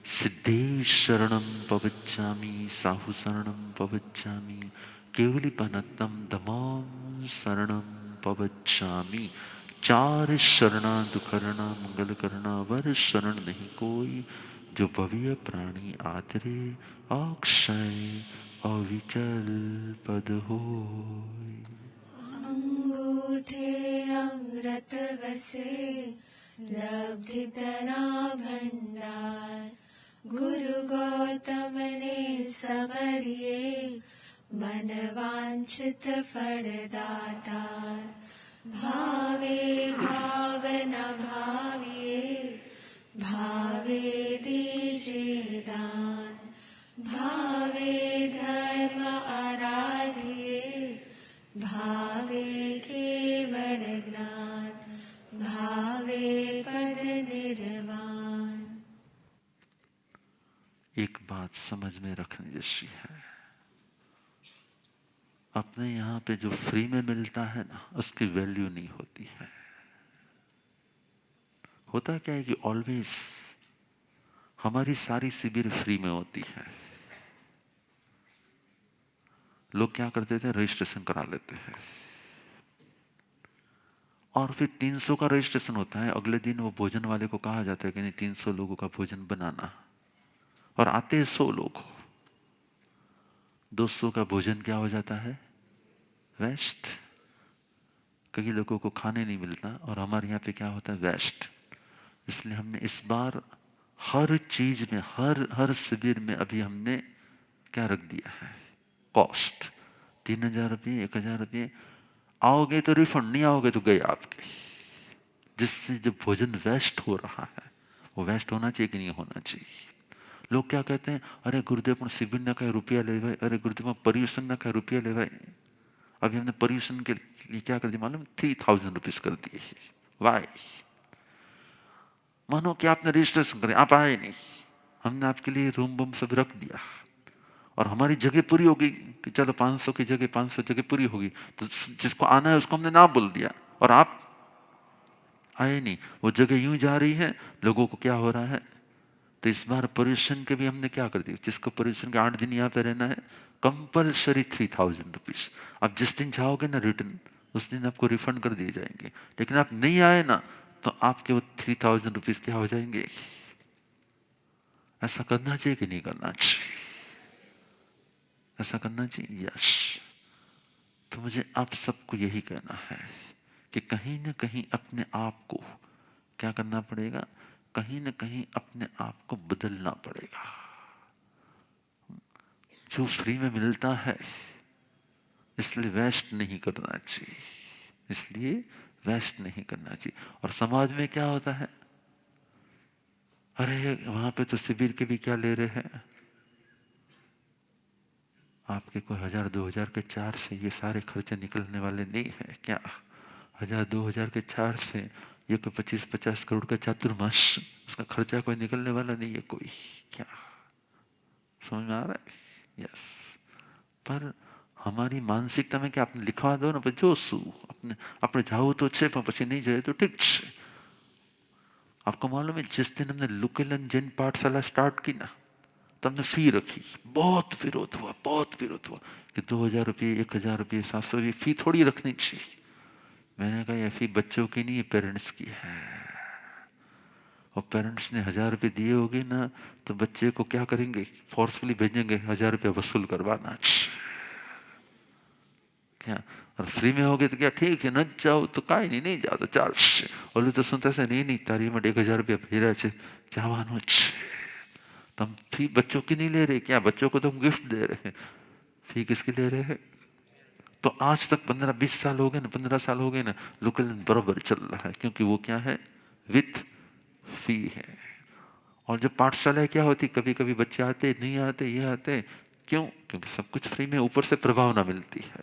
सिद्धे शरणं पवच्छामि, साहु शरणं पवच्छामि, केवलिपनत्तं धम्मं शरणं पवच्छामि। चार शरणा दुखरणा मंगल करना, वर शरण नहीं कोई, जो भव्य प्राणी आदरे, अक्षय अविचल पद होय। अंगूठे अमृत बसे लब्धि तना भंडार, गुरु गौतम ने समरिए मन वांछित फल दातार। भावे भावना भाविए भावे दीजे दान, भावे धर्म आराधिए भावे केवल ज्ञान, भावे पद निर्वाण। एक बात समझ में रखने जैसी है, अपने यहाँ पे जो फ्री में मिलता है ना, उसकी वैल्यू नहीं होती है। होता क्या है कि ऑलवेज हमारी सारी शिविर फ्री में होती है। लोग क्या करते थे, रजिस्ट्रेशन करा लेते हैं और फिर 300 का रजिस्ट्रेशन होता है, अगले दिन वो भोजन वाले को कहा जाता है कि नहीं 300 लोगों का भोजन बनाना, और आते हैं 100 लोग। 200 का भोजन क्या हो जाता है, वेस्ट। कई लोगों को खाने नहीं मिलता, और हमारे यहाँ पे क्या होता है, वेस्ट। इसलिए हमने इस बार हर चीज में, हर शिविर में अभी हमने क्या रख दिया है, कॉस्ट। 3000 रुपये, 1000 रुपये, आओगे तो रिफंड, नहीं आओगे तो गए आपके। जिससे जो भोजन वेस्ट हो रहा है, वो वेस्ट होना चाहिए कि नहीं होना चाहिए। लोग क्या कहते हैं, अरे गुरुदेव पण शिविर ना कहे रुपया ले भाई, अरे गुरुदेव पर्यूषण ना कहे रुपया ले भाई। अभी हमने पर्यूषण के लिए क्या कर दिया मालूम, 3000 रुपीज कर दिए। वाई? मानो कि आपने रजिस्ट्रेशन करें, आप आए नहीं, हमने आपके लिए रूम बूम सब रख दिया, और हमारी जगह पूरी हो गई कि चलो 500 की जगह 500 जगह पूरी होगी, तो जिसको आना है उसको हमने ना बोल दिया, और आप आए नहीं। वो जगह यूं जा रही है, लोगों को क्या हो रहा है। तो इस बार पर्यूषण के भी हमने क्या कर दिया, जिसको पर्यूषण के 8 दिन यहाँ पे रहना है, कंपल्सरी 3000 रुपीज। अब जिस दिन जाओगे ना रिटर्न, उस दिन आपको रिफंड कर दिए जाएंगे। लेकिन आप नहीं आए ना, तो आपके वो 3000 रुपीज क्या हो जाएंगे। ऐसा करना चाहिए कि नहीं करना चाहिए, ऐसा करना चाहिए, यस। तो मुझे आप सबको यही कहना है कि कहीं ना कहीं अपने आप को क्या करना पड़ेगा, कहीं ना कहीं अपने आप को बदलना पड़ेगा। जो फ्री में मिलता है, इसलिए वेस्ट नहीं करना चाहिए, इसलिए वेस्ट नहीं करना चाहिए। और समाज में क्या होता है, अरे वहां पे तो शिविर के भी क्या ले रहे हैं, आपके कोई 1000-2000 के चार से ये सारे खर्चे निकलने वाले नहीं है क्या। 1000-2000 के चार से ये कोई 25-50 करोड़ का चातुर्मास, उसका खर्चा कोई निकलने वाला नहीं है कोई क्या। समझ में आ रहा है, यस। पर हमारी मानसिकता में क्या, आपने लिखवा दो ना जो सू अपने अपने जाओ तो अच्छे, પછી नहीं जाए तो ठीक છે। आपको मालूम है जिस दिन हमने लुकेलन जैन पाठशाला स्टार्ट की ना, तो हमने फी रखी, बहुत विरोध हुआ, बहुत विरोध हुआ कि 2000 रुपये, 1000 रुपये, 700 रुपये फी थोड़ी रखनी चाहिए। मैंने कहा यह फी बच्चों की नहीं, पेरेंट्स की है, और पेरेंट्स ने 1000 रुपये दिए होगे ना, तो बच्चे को क्या करेंगे, फोर्सफुली भेजेंगे 1000 रुपये वसूल करवाना। क्या, और फ्री में हो गए तो क्या ठीक है, नच जाओ तो काई नहीं जाओ तो चाल ओले तो सुनते से नहीं तारी में 1000 रुपया फेरा છે જવાનું છે। तुम फी बच्चों की नहीं ले रहे क्या, बच्चों को तुम गिफ्ट दे रहे हैं, फी किसकी ले रहे हैं। तो आज तक 15-20 साल हो गए ना, 15 साल हो गए ना, लोकल बराबर चल रहा है, क्योंकि वो क्या है, विथ फी है। और जो पाठशाला क्या होती, कभी कभी बच्चे आते नहीं आते, ये आते, क्यों, क्योंकि सब कुछ फ्री में, ऊपर से प्रभावना मिलती है।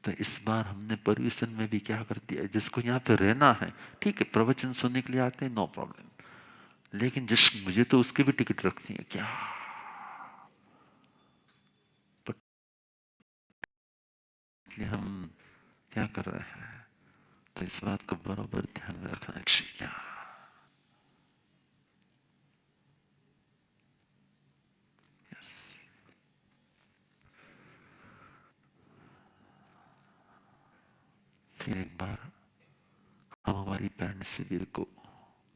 तो इस बार हमने परमिशन में भी क्या कर दिया, जिसको यहाँ पे रहना है ठीक है, प्रवचन सुनने के लिए आते हैं, नो प्रॉब्लम, लेकिन जिस मुझे तो उसकी भी टिकट रखनी है क्या, हम क्या कर रहे हैं। तो इस बात को बराबर ध्यान में रखना चाहिए। फिर एक बार हम हमारी पैरेंट शिविर को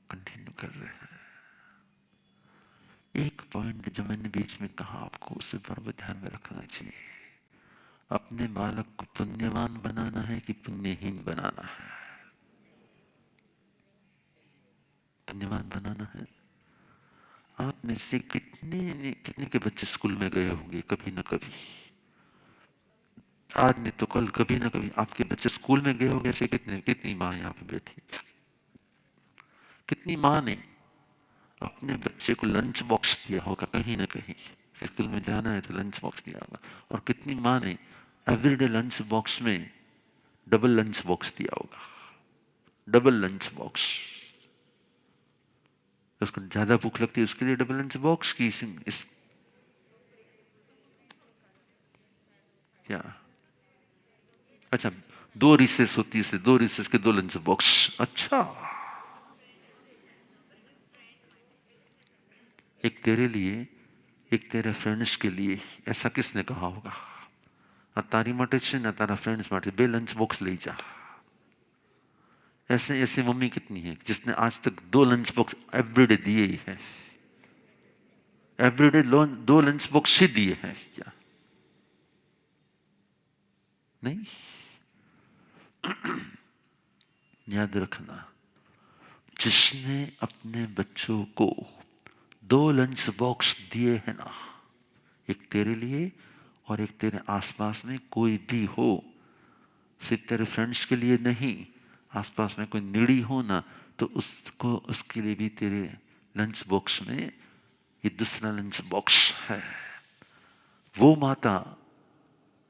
कंटिन्यू कर रहे हैं। एक पॉइंट जो मैंने बीच में कहा आपको, उसे बराबर ध्यान में रखना चाहिए। अपने बालक को पुण्यवान बनाना है कि पुण्यहीन बनाना है। पुण्यवान बनाना है। आप में से कितने के बच्चे स्कूल में गए होंगे कभी ना कभी, आज नहीं तो कल, कभी ना कभी आपके बच्चे स्कूल में गए होंगे। ऐसे कितनी माँ यहाँ पे बैठी, कितनी माँ ने अपने बच्चे को लंच बॉक्स दिया होगा कहीं ना कहीं, स्कूल में जाना है तो लंच बॉक्स दिया होगा। और कितनी माँ ने एवरीडे लंच बॉक्स में डबल लंच बॉक्स दिया होगा, डबल लंच बॉक्स। उसको ज्यादा भूख लगती है उसके लिए डबल लंच बॉक्स की इस क्या, अच्छा 2 रिसेस होती है, इसलिए 2 रिसेस के 2 लंच बॉक्स। अच्छा, एक तेरे लिए, एक तेरे फ्रेंड्स के लिए, ऐसा किसने कहा होगा। तारी माटे छे ना तारा फ्रेंड्स माटे 2 लंच बॉक्स ले जा। ऐसे ऐसे मम्मी कितनी है जिसने आज तक 2 लंच बॉक्स एवरीडे दिए ही है, एवरीडे 2 लंच बॉक्स ही दिए हैं क्या, नहीं। याद रखना, जिसने अपने बच्चों को 2 लंच बॉक्स दिए हैं ना, एक तेरे लिए और एक तेरे आसपास में कोई भी हो, सिर्फ तेरे फ्रेंड्स के लिए नहीं, आसपास में कोई नीडी हो ना, तो उसको, उसके लिए भी तेरे लंच बॉक्स में ये दूसरा लंच बॉक्स है। वो माता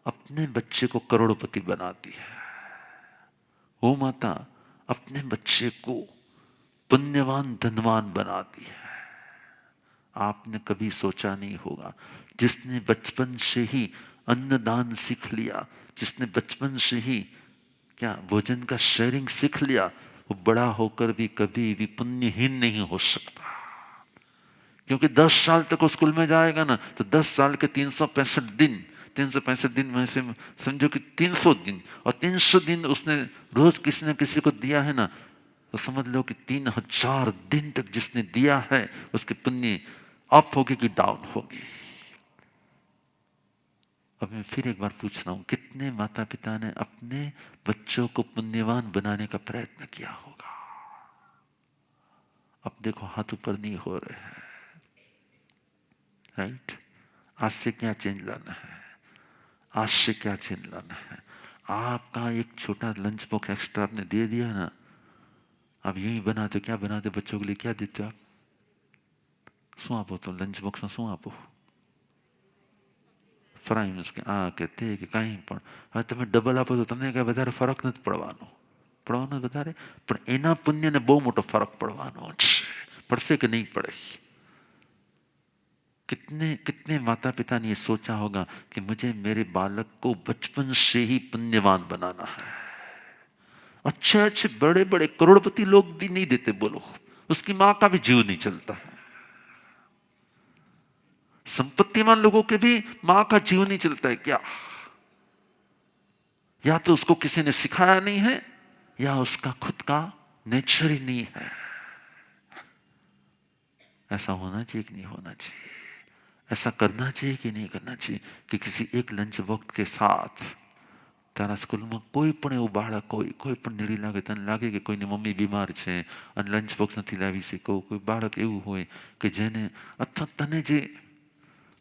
अपने बच्चे को करोड़पति बनाती है, वो माता अपने बच्चे को पुण्यवान धनवान बनाती है। आपने कभी सोचा नहीं होगा, जिसने बचपन से ही अन्नदान सीख लिया, जिसने बचपन से ही क्या भोजन का शेयरिंग सीख लिया, वो बड़ा होकर भी कभी भी पुण्यहीन नहीं हो सकता। क्योंकि 10 साल तक वो स्कूल में जाएगा ना, तो 10 साल के 365 दिन, 365 दिन में से समझो कि 300 दिन, और 300 दिन उसने रोज किसी न किसी को दिया है ना, तो समझ लो कि 3000 दिन तक जिसने दिया है उसकी पुण्य अप होगी कि डाउन होगी। अब मैं फिर एक बार पूछ रहा हूं, कितने माता पिता ने अपने बच्चों को पुण्यवान बनाने का प्रयत्न किया होगा। अब देखो हाथ ऊपर नहीं हो रहे हैं, राइट। आज से क्या चेंज लाना है, आज से क्या चेंज लाना है। आपका एक छोटा लंच बॉक्स एक्स्ट्रा आपने दे दिया ना, अब यही बनाते, क्या बनाते बच्चों के लिए, क्या देते आप, શું આપો તો લંચ બોક્સમાં શું આપો, ફ્રાઈ મીન્સ કે આ કે તે કે કાંઈ પણ। હવે તમે ડબલ આપો તો તમને કાંઈ વધારે ફરક નથી પડવાનો, પડવાનો વધારે, પણ એના પુણ્યને બહુ મોટો ફરક પડવાનો છે, પડશે કે નહીં પડે। कितने कितने माता पिता ने ये सोचा होगा कि मुझे मेरे बालक को बचपन से ही पुण्यवान बनाना है। अच्छे अच्छे बड़े बड़े करोड़पति लोग भी नहीं देते, बोलो उसकी माँ का भी जीव नहीं चलता है। संपत्तिमान लोगों के भी माँ का जीव नहीं चलता है क्या, या तो उसको किसी ने सिखाया नहीं है, या उसका खुद का नेचर ही नहीं है। ऐसा होना चाहिए कि नहीं होना चाहिए, ऐसा करना चाहिए कि नहीं करना चाहिए कि किसी एक लंच वक्त के साथ તારા સ્કૂલમાં કોઈ પણ એવું બાળક હોય, કોઈ પણ નીડી લાગે, તને લાગે કે કોઈની મમ્મી બીમાર છે અને લંચ બોક્સ નથી લાવી શકો, કોઈ બાળક એવું હોય કે જેને અથવા તને જે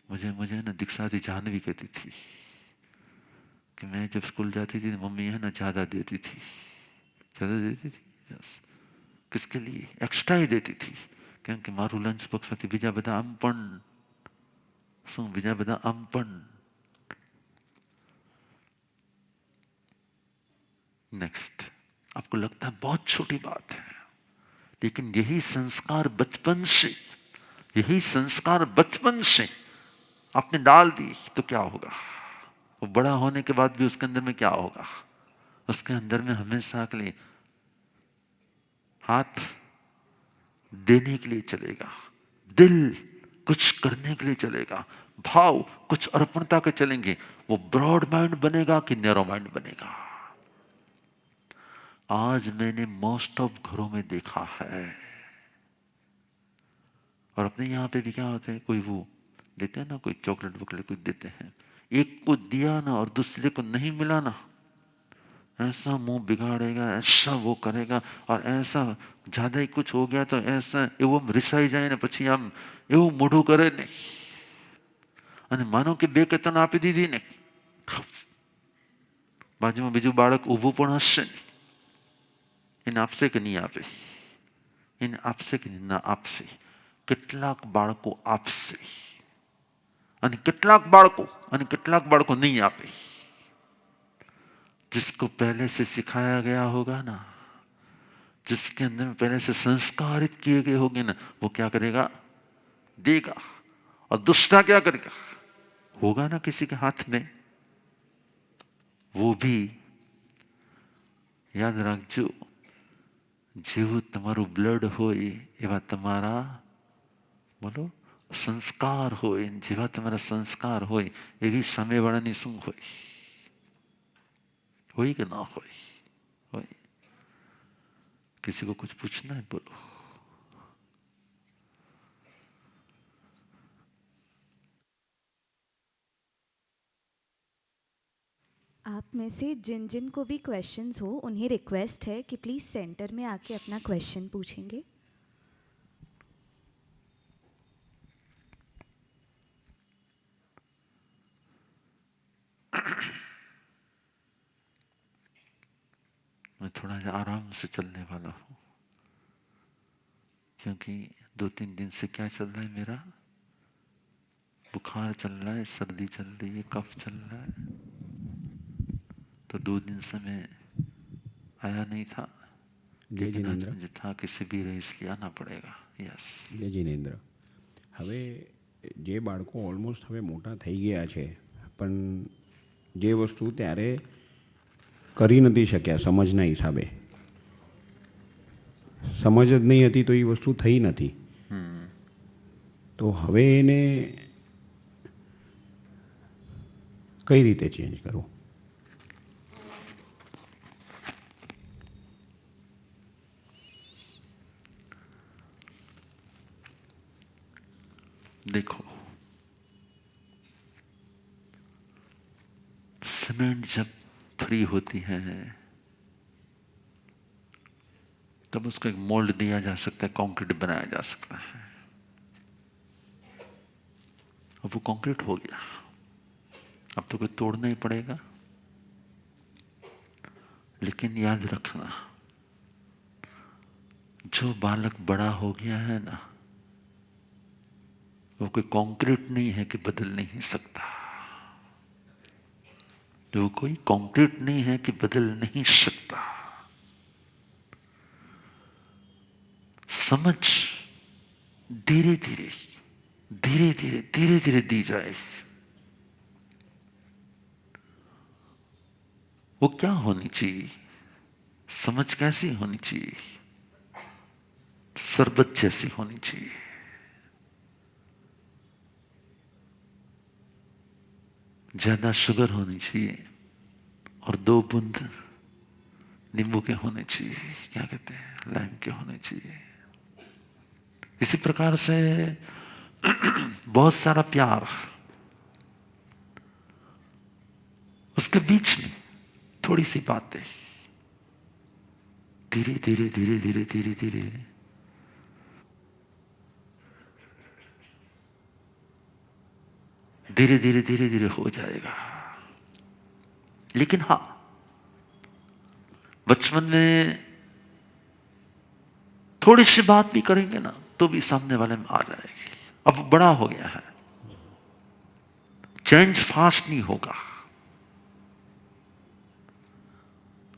मुझे ना दीक्षा दी जानवी कहती थी कि मैं जब स्कूल जाती थी मम्मी है ना ज़्यादा देती थी, ज़्यादा देती थी यस किसके लिए एक्स्ट्रा ही देती थी क्योंकि मारू लंच बॉक्स में बीजा बधा आम पण શું બીજા બધા આમ પણ नेक्स्ट आपको लगता है बहुत छोटी बात है, लेकिन यही संस्कार बचपन से, यही संस्कार बचपन से आपने डाल दी तो क्या होगा, वो बड़ा होने के बाद भी उसके अंदर में क्या होगा, उसके अंदर में हमेशा के लिए हाथ देने के लिए चलेगा, दिल कुछ करने के लिए चलेगा, भाव कुछ अर्पणता के चलेंगे। वो ब्रॉड माइंड बनेगा कि नैरो माइंड बनेगा। आज मैंने मोस्ट ऑफ घरों में देखा है और अपने यहाँ पे भी क्या होता है, कोई वो देते हैं ना, कोई चॉकलेट वॉकलेट कुछ देते हैं, एक को दिया ना और दूसरे को नहीं मिला ना, ऐसा मुंह बिगाड़ेगा, ऐसा वो करेगा और ऐसा ज्यादा ही कुछ हो गया तो ऐसा एवं रिसाई जाए ने પછી આમ એવું મોઢું કરે ને અને માનો કે બે કે ત્રણ આપી દીધી ને બાજુમાં બીજું બાળક ઊભું પણ હશે ને એને આપશે કે નહીં આપે, એને આપશે કે ના આપશે, કેટલાક બાળકો આપશે અને કેટલાક બાળકો નહીં આપે। जिसको पहले से सिखाया गया होगा ना, जिसके अंदर में पहले से संस्कारित किए गए होंगे ना, वो क्या करेगा, देगा। और दूसरा क्या करेगा, होगा ना किसी के हाथ में, वो भी याद रखजो जेवू तमारू ब्लड होय एवा तमारा बोलो संस्कार होय, जेवा तमारा संस्कार होय एवी सामेवाळानी शुं होय, होय कि ना होय, होय। किसी को कुछ पूछना है बोलो। आप में से जिन जिन को भी क्वेश्चंस हो उन्हें रिक्वेस्ट है कि प्लीज़ सेंटर में आके अपना क्वेश्चन पूछेंगे। मैं थोड़ा सा आराम से चलने वाला हूँ क्योंकि 2-3 दिन से क्या चल रहा है, मेरा बुखार चल रहा है, सर्दी चल रही है, कफ चल रहा है, तो 2 दिन से मैं आया नहीं था, लेकिन आज मुझे था किसी भी रहे इसलिए आना पड़ेगा। यस જય જિનેન્દ્ર, હવે જે બાળકો ઓલમોસ્ટ હવે મોટા થઈ ગયા છે પણ જે વસ્તુ ત્યારે કરી નથી શક્યા સમજના હિસાબે, સમજ જ નહીં હતી તો એ વસ્તુ થઈ નથી, તો હવે એને કઈ રીતે ચેન્જ કરવું? देखो, सीमेंट जब फ्री होती है तब उसको एक मोल्ड दिया जा सकता है, कंक्रीट बनाया जा सकता है। अब वो कंक्रीट हो गया, अब तो कोई तोड़ना ही पड़ेगा। लेकिन याद रखना, जो बालक बड़ा हो गया है ना, वो कोई कंक्रीट नहीं है कि बदल नहीं सकता, जो कोई कंक्रीट नहीं है कि बदल नहीं सकता। समझ धीरे धीरे धीरे धीरे धीरे धीरे दी जाए। वो क्या होनी चाहिए, समझ कैसी होनी चाहिए, शरबत जैसी होनी चाहिए। ज्यादा शुगर होनी चाहिए और 2 बूंद नींबू के होने चाहिए, क्या कहते हैं, लाइम के होने चाहिए। इसी प्रकार से बहुत सारा प्यार, उसके बीच में थोड़ी सी बातें, धीरे धीरे धीरे धीरे धीरे धीरे धीरे धीरे धीरे धीरे हो जाएगा। लेकिन हाँ, बचपन में थोड़ी सी बात भी करेंगे ना तो भी सामने वाले में आ जाएगी। अब बड़ा हो गया है, चेंज फास्ट नहीं होगा।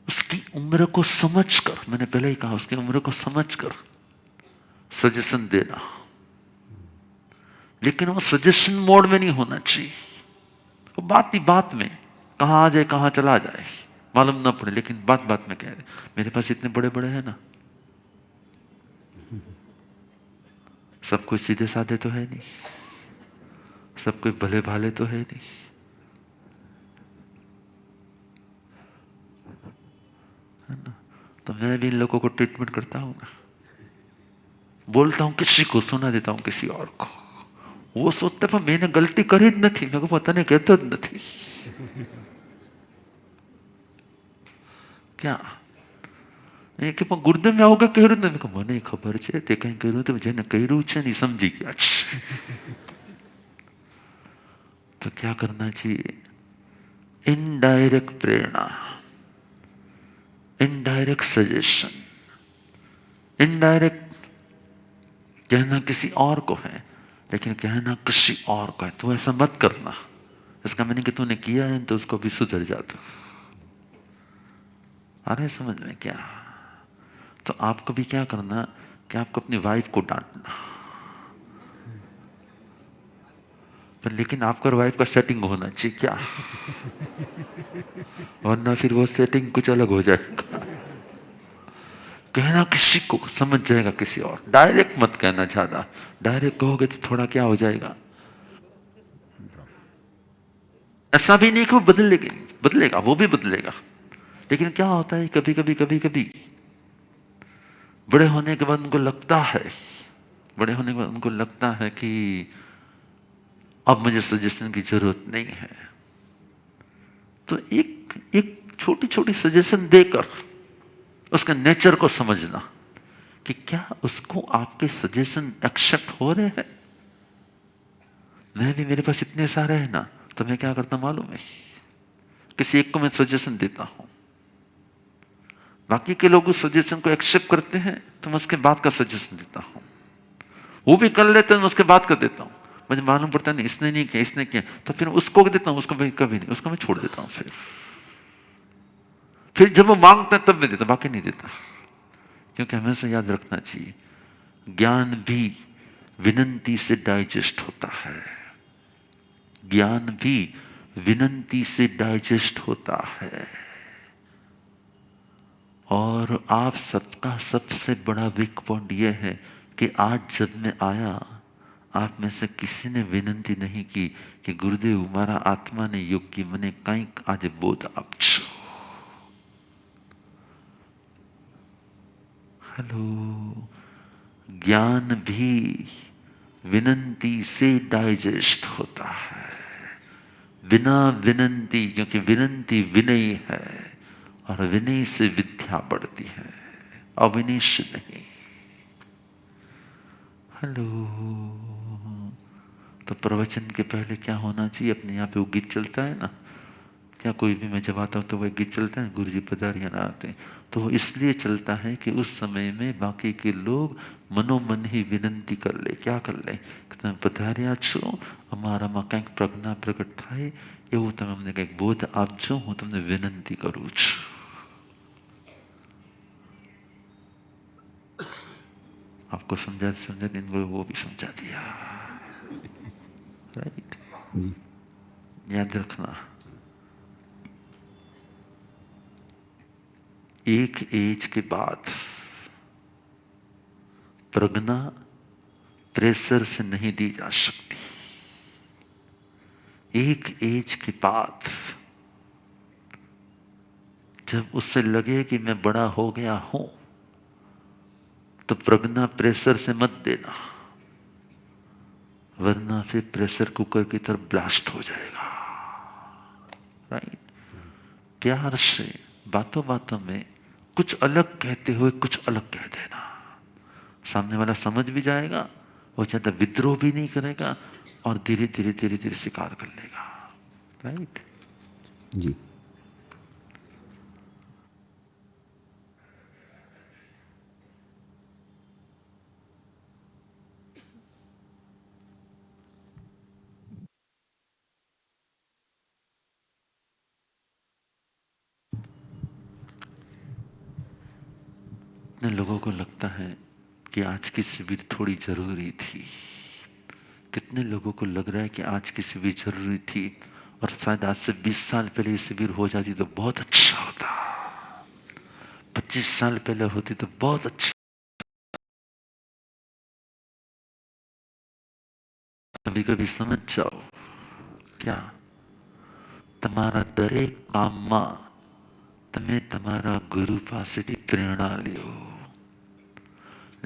उसकी उम्र को समझकर, मैंने पहले ही कहा, उसकी उम्र को समझकर सजेशन देना, लेकिन वो सजेशन मोड में नहीं होना चाहिए। वो बात ही बात में कहां आ जाए कहां चला जाए मालूम ना पड़े, लेकिन बात बात में कह दे मेरे पास इतने बड़े बड़े हैं ना, सब कोई सीधे साधे तो है नहीं, सब कोई भले भाले तो है नहीं। है ना? तो मैं भी इन लोगों को ट्रीटमेंट करता हूं ना, बोलता हूं किसी को, सुना देता हूं किसी और को। वो सोचते पर मैंने गलती करी ज नहीं, मेरे को पता नहीं, कहते ज नहीं। क्या એ કે પણ ગુરુદેવ મેં આવું કઈ કર્યું જ નથી। મને ખબર છે તે કઈ કર્યું તો જેને કર્યું છે ને સમજી ગયા છે। तो क्या करना चाहिए? इनडायरेक्ट प्रेरणा, इनडायरेक्ट सजेशन, इनडायरेक्ट कहना किसी और को है, लेकिन कहना किसी और को है। तो ऐसा मत करना, इसका मैंने कि तूने किया है तो उसको भी सुधर जाता। आ रहे समझ में क्या? तो आपको भी क्या करना कि आपको अपनी वाइफ को डांटना, पर लेकिन आपका और वाइफ का सेटिंग होना चाहिए क्या, वरना फिर वो सेटिंग कुछ अलग हो जाएगा। कहना किसी को समझ जाएगा किसी और, डायरेक्ट मत कहना। ज्यादा डायरेक्ट कहोगे तो थोड़ा क्या हो जाएगा, ऐसा भी नहीं कि वो बदलेगा, वो भी बदलेगा। लेकिन क्या होता है कभी कभी बड़े होने के बाद उनको लगता है कि अब मुझे सजेशन की जरूरत नहीं है। तो एक छोटी छोटी सजेशन देकर उसके नेचर को समझना कि क्या उसको आपके सजेशन एक्सेप्ट हो रहे हैं। मैं भी, मेरे पास इतने सारे हैं ना, तो मैं क्या करता मालूम है, किसी एक को मैं सजेशन देता हूं, बाकी के लोग उस सजेशन को एक्सेप्ट करते हैं तो मैं उसके बाद का सजेशन देता हूं। वो भी कर लेते हैं, उसके बाद कर देता हूं। मुझे मालूम पड़ता नहीं इसने नहीं किया, इसने किया, तो फिर उसको देता हूं, उसको कभी नहीं, उसको मैं छोड़ देता हूं। फिर जब वो मांगता है तब मैं देता, बाकी नहीं देता। क्योंकि हमेशा याद रखना चाहिए, ज्ञान भी विनंती से डाइजेस्ट होता है, ज्ञान भी विनंती से डाइजेस्ट होता है। और आप सबका सबसे बड़ा वीक पॉइंट यह है कि आज जब मैं आया, आप में से किसी ने विनंती नहीं की कि गुरुदेव मारा आत्मा ने योग्य मने કંઈક આજે બોધ આપજો। हेलो, ज्ञान भी विनंती से डाइजेस्ट होता है, बिना विनंती, क्योंकि विनंती विनय है और विनय से विद्या बढ़ती है, अविनय से नहीं। हेलो, तो प्रवचन के पहले क्या होना चाहिए? अपने यहाँ पे वो गीत चलता है ना, क्या कोई भी मैं जब आता हूँ तो वह गीत चलता है, गुरु जी पधारिया ना आते हैं, तो वो इसलिए चलता है कि उस समय में बाकी के लोग मनोमन ही विनंती कर ले। क्या कर ले? તમે પધાર્યા છો, અમારામાં કંઈક પ્રજ્ઞા પ્રગટ થાય એવું તમે અમને કંઈક બોધ આપજો, હું તમને વિનંતી કરું છું। आपको समझा इनको वो भी समझा दिया, राइट? याद रखना, एक एज के बाद प्रज्ञा प्रेशर से नहीं दी जा सकती। एक एज के बाद जब उससे लगे कि मैं बड़ा हो गया हूं, तो प्रज्ञा प्रेशर से मत देना। वरना फिर प्रेशर कुकर की तरफ ब्लास्ट हो जाएगा। राइट? प्यार से बातों बातों में कुछ अलग कहते हुए कुछ अलग कह देना, सामने वाला समझ भी जाएगा, वो ज्यादा विद्रोह भी नहीं करेगा और धीरे धीरे धीरे धीरे स्वीकार कर लेगा। राइट? जी। कितने लोगों को लगता है कि आज की शिविर थोड़ी जरूरी थी? कितने लोगों को लग रहा है कि आज की शिविर जरूरी थी और शायद आज से 20 साल पहले ये शिविर हो जाती तो बहुत अच्छा होता, 25 साल पहले होती तो बहुत अच्छा। कभी कभी समझ जाओ, क्या તમારા દરેક કામમાં તમે તમારા ગુરુ પાસેથી પ્રેરણા લ્યો।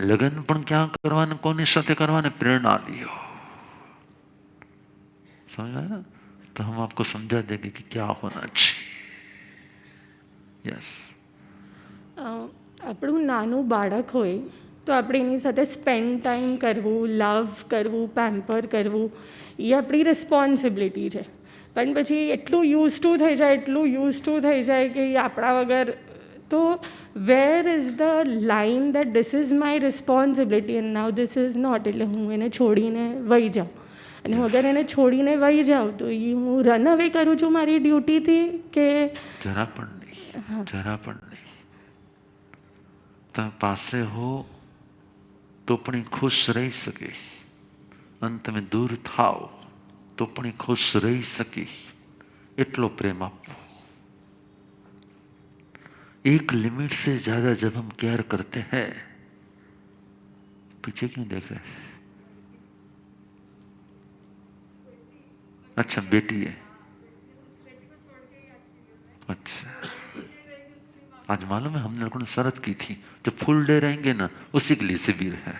લગ્ન પણ ક્યાં કરવાને, કોની સાથે કરવાને, પ્રેરણા લ્યો। समझ आया? तो हम आपको समझा देंगे कि क्या होना चाहिए। यस। આપણું નાનું બાળક હોય તો આપણે એની સાથે સ્પેન્ડ ટાઈમ કરવું, લવ કરવું, પેમ્પર કરવું એ આપણી રિસ્પોન્સિબિલિટી છે। પણ પછી એટલું યુઝ ટુ થઈ જાય, એટલું યુઝ ટુ થઈ જાય કે એ આપણા વગર, તો where is the line that this is my responsibility and now this is not, એટલે હું એને છોડીને વહી જાઉં। અને હું અગર એને છોડીને વહી જાઉં તો એ હું રન અવે કરું છું મારી ડ્યુટીથી કે જરા પણ નહીં, જરા પણ નહીં। તમે પાસે હો તો પણ એ ખુશ રહી શકે અને તમે દૂર થાઓ તો પણ એ ખુશ રહી શકે, એટલો પ્રેમ આપવો। एक लिमिट से ज्यादा जब हम केयर करते हैं, पीछे क्यों देख रहे हैं? अच्छा, बेटी है। अच्छा, आज मालूम है हमने लोगों ने शरत की थी, जो फुल डे रहेंगे ना उसी के लिए शिविर है।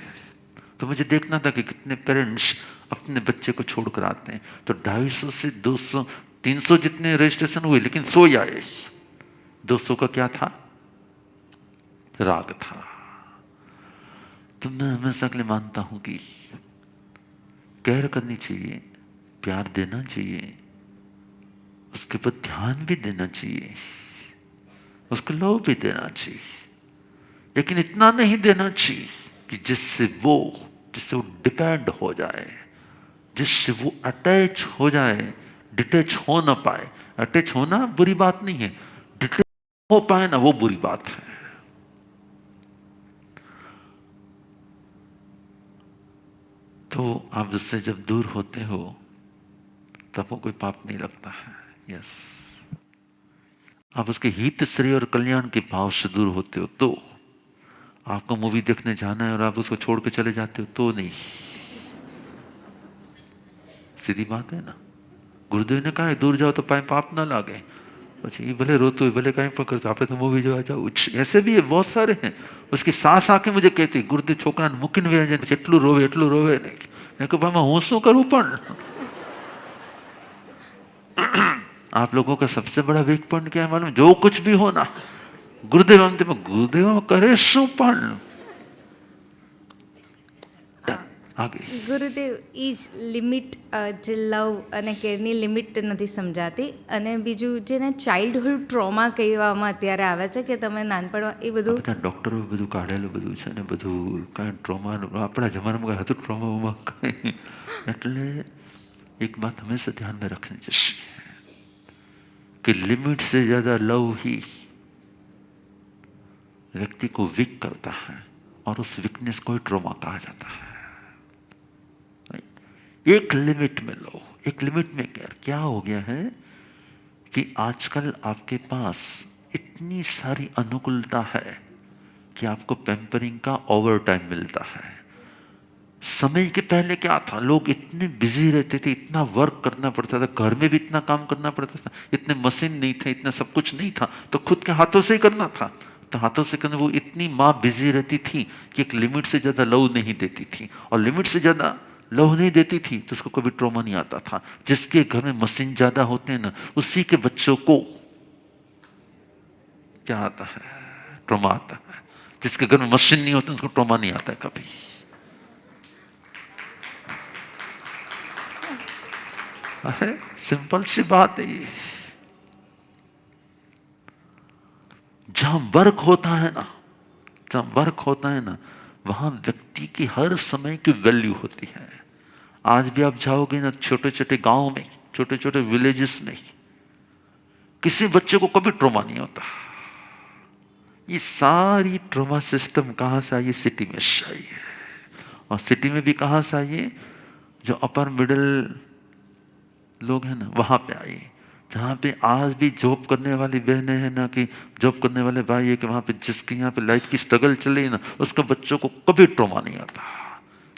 तो मुझे देखना था कि कितने पेरेंट्स अपने बच्चे को छोड़कर आते हैं। तो 250 से 200 300 जितने रजिस्ट्रेशन हुए, लेकिन 100 ही आए। 200 का क्या था? राग था। तो मैं हमेशा के लिए मानता हूं कि केयर करनी चाहिए, प्यार देना चाहिए, उसके ऊपर ध्यान भी देना चाहिए, उसको लव भी देना चाहिए, लेकिन इतना नहीं देना चाहिए कि जिससे वो डिपेंड हो जाए, जिससे वो अटैच हो जाए, डिटैच हो ना पाए। अटैच होना बुरी बात नहीं है, डिटैच हो पाए ना वो बुरी बात है। तो आप उससे जब दूर होते हो तब वो कोई पाप नहीं लगता है। यस। आप उसके हित, श्रेय और कल्याण के भाव से दूर होते हो तो, आपको मूवी देखने जाना है और आप उसको छोड़ के चले जाते हो तो नहीं। सीधी बात है ना। गुरुदेव ने कहा है दूर जाओ तो पाप ना लागे। પછી ભલે રોતું હોય, ભલે કાંઈ પણ કરતું, આપણે તો મૂવી જોવા જાઉં। ऐसे भी है, बहुत सारे हैं। उसकी सास आके मुझे कहती, गुरुदेव છોકરાને મૂકીને વ્યા જાય, એટલું રોવે નહીં। મેં કહ્યું ભાઈ હું શું કરું? પણ आप लोगों का सबसे बड़ा वीक पॉइंट क्या है मालूम? जो कुछ भी हो ना, गुरुदेव गुरुदेव करे શું પણ आगे। ગુરુદેવ એ જ લિમિટ, જે લવ અને કેરની લિમિટ નથી સમજાતી। અને બીજું જેને ચાઇલ્ડહુડ ટ્રોમા કહેવામાં અત્યારે આવે છે કે તમે નાનપણમાં એ બધું ડોક્ટરો બધું કાઢેલું બધું છે ને, બધું કાંઈ ટ્રોમા આપણા જમાનામાં કાંઈ હતું ટ્રોમામાં કાંઈ। એટલે एक बात हमेशा ध्यान में रखनी चाहिए कि लिमिट से ज्यादा लव ही व्यक्ति को वीक करता है और उस वीकनेस को ही ट्रोमा कहा जाता है। एक लिमिट में लो, एक लिमिट में क्या हो गया है कि आजकल आपके पास इतनी सारी अनुकूलता है कि आपको पैम्परिंग का ओवर टाइम मिलता है। समय के पहले क्या था, लोग इतने बिजी रहते थे, इतना वर्क करना पड़ता था, घर में भी इतना काम करना पड़ता था, इतने मशीन नहीं थे, इतना सब कुछ नहीं था, तो खुद के हाथों से ही करना था। तो हाथों से करने वो इतनी माँ बिजी रहती थी कि एक लिमिट से ज्यादा लव नहीं देती थी, और लिमिट से ज्यादा लव नहीं देती थी तो उसको कभी ट्रॉमा नहीं आता था। जिसके घर में मशीन ज्यादा होते हैं ना, उसी के बच्चों को क्या आता है? ट्रॉमा आता है। जिसके घर में मशीन नहीं होती उसको ट्रॉमा नहीं आता है कभी। अरे सिंपल सी बात है ये। जहां वर्क होता है ना, जहां वर्क होता है ना, वहां व्यक्ति की हर समय की वैल्यू होती है। आज भी आप जाओगे ना छोटे छोटे गांव में, छोटे छोटे विलेजेस में, किसी बच्चे को कभी ट्रॉमा नहीं होता। ये सारी ट्रॉमा सिस्टम कहां से आई? सिटी में से आई है। और सिटी में भी कहां से आई है? जो अपर मिडिल लोग हैं ना, वहां पे आई। जहाँ पे आज भी जॉब करने वाली बहनें हैं ना, कि जॉब करने वाले भाई है, कि वहाँ पे जिसकी यहाँ पे लाइफ की स्ट्रगल चल रही ना, उसके बच्चों को कभी ट्रॉमा नहीं आता।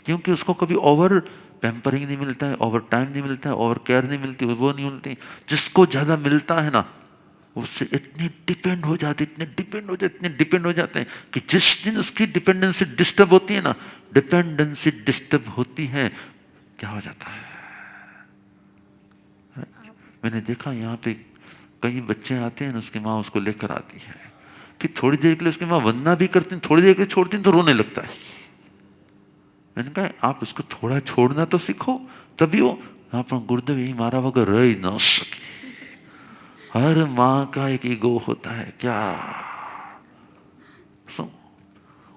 क्योंकि उसको कभी ओवर पैम्परिंग नहीं मिलता है, ओवर टाइम नहीं मिलता है, ओवर केयर नहीं मिलती, वो नहीं मिलती। जिसको ज़्यादा मिलता है ना, उससे इतने डिपेंड हो जाते, इतने डिपेंड हो जाते, इतने डिपेंड हो जाते हैं कि जिस दिन उसकी डिपेंडेंसी डिस्टर्ब होती है ना, डिपेंडेंसी डिस्टर्ब होती है, क्या हो जाता है? मैंने देखा यहाँ पे कई बच्चे आते हैं ना, उसकी माँ उसको लेकर आती है, फिर थोड़ी देर के लिए उसकी माँ वंदना भी करती है, थोड़ी देर के लिए छोड़ती है तो रोने लगता है। मैंने कहा आप उसको थोड़ा छोड़ना तो सीखो, तभी वो अपना गुरुदेव यही मारा वगैरह रह ही ना सके। हर माँ का एक ईगो होता है क्या।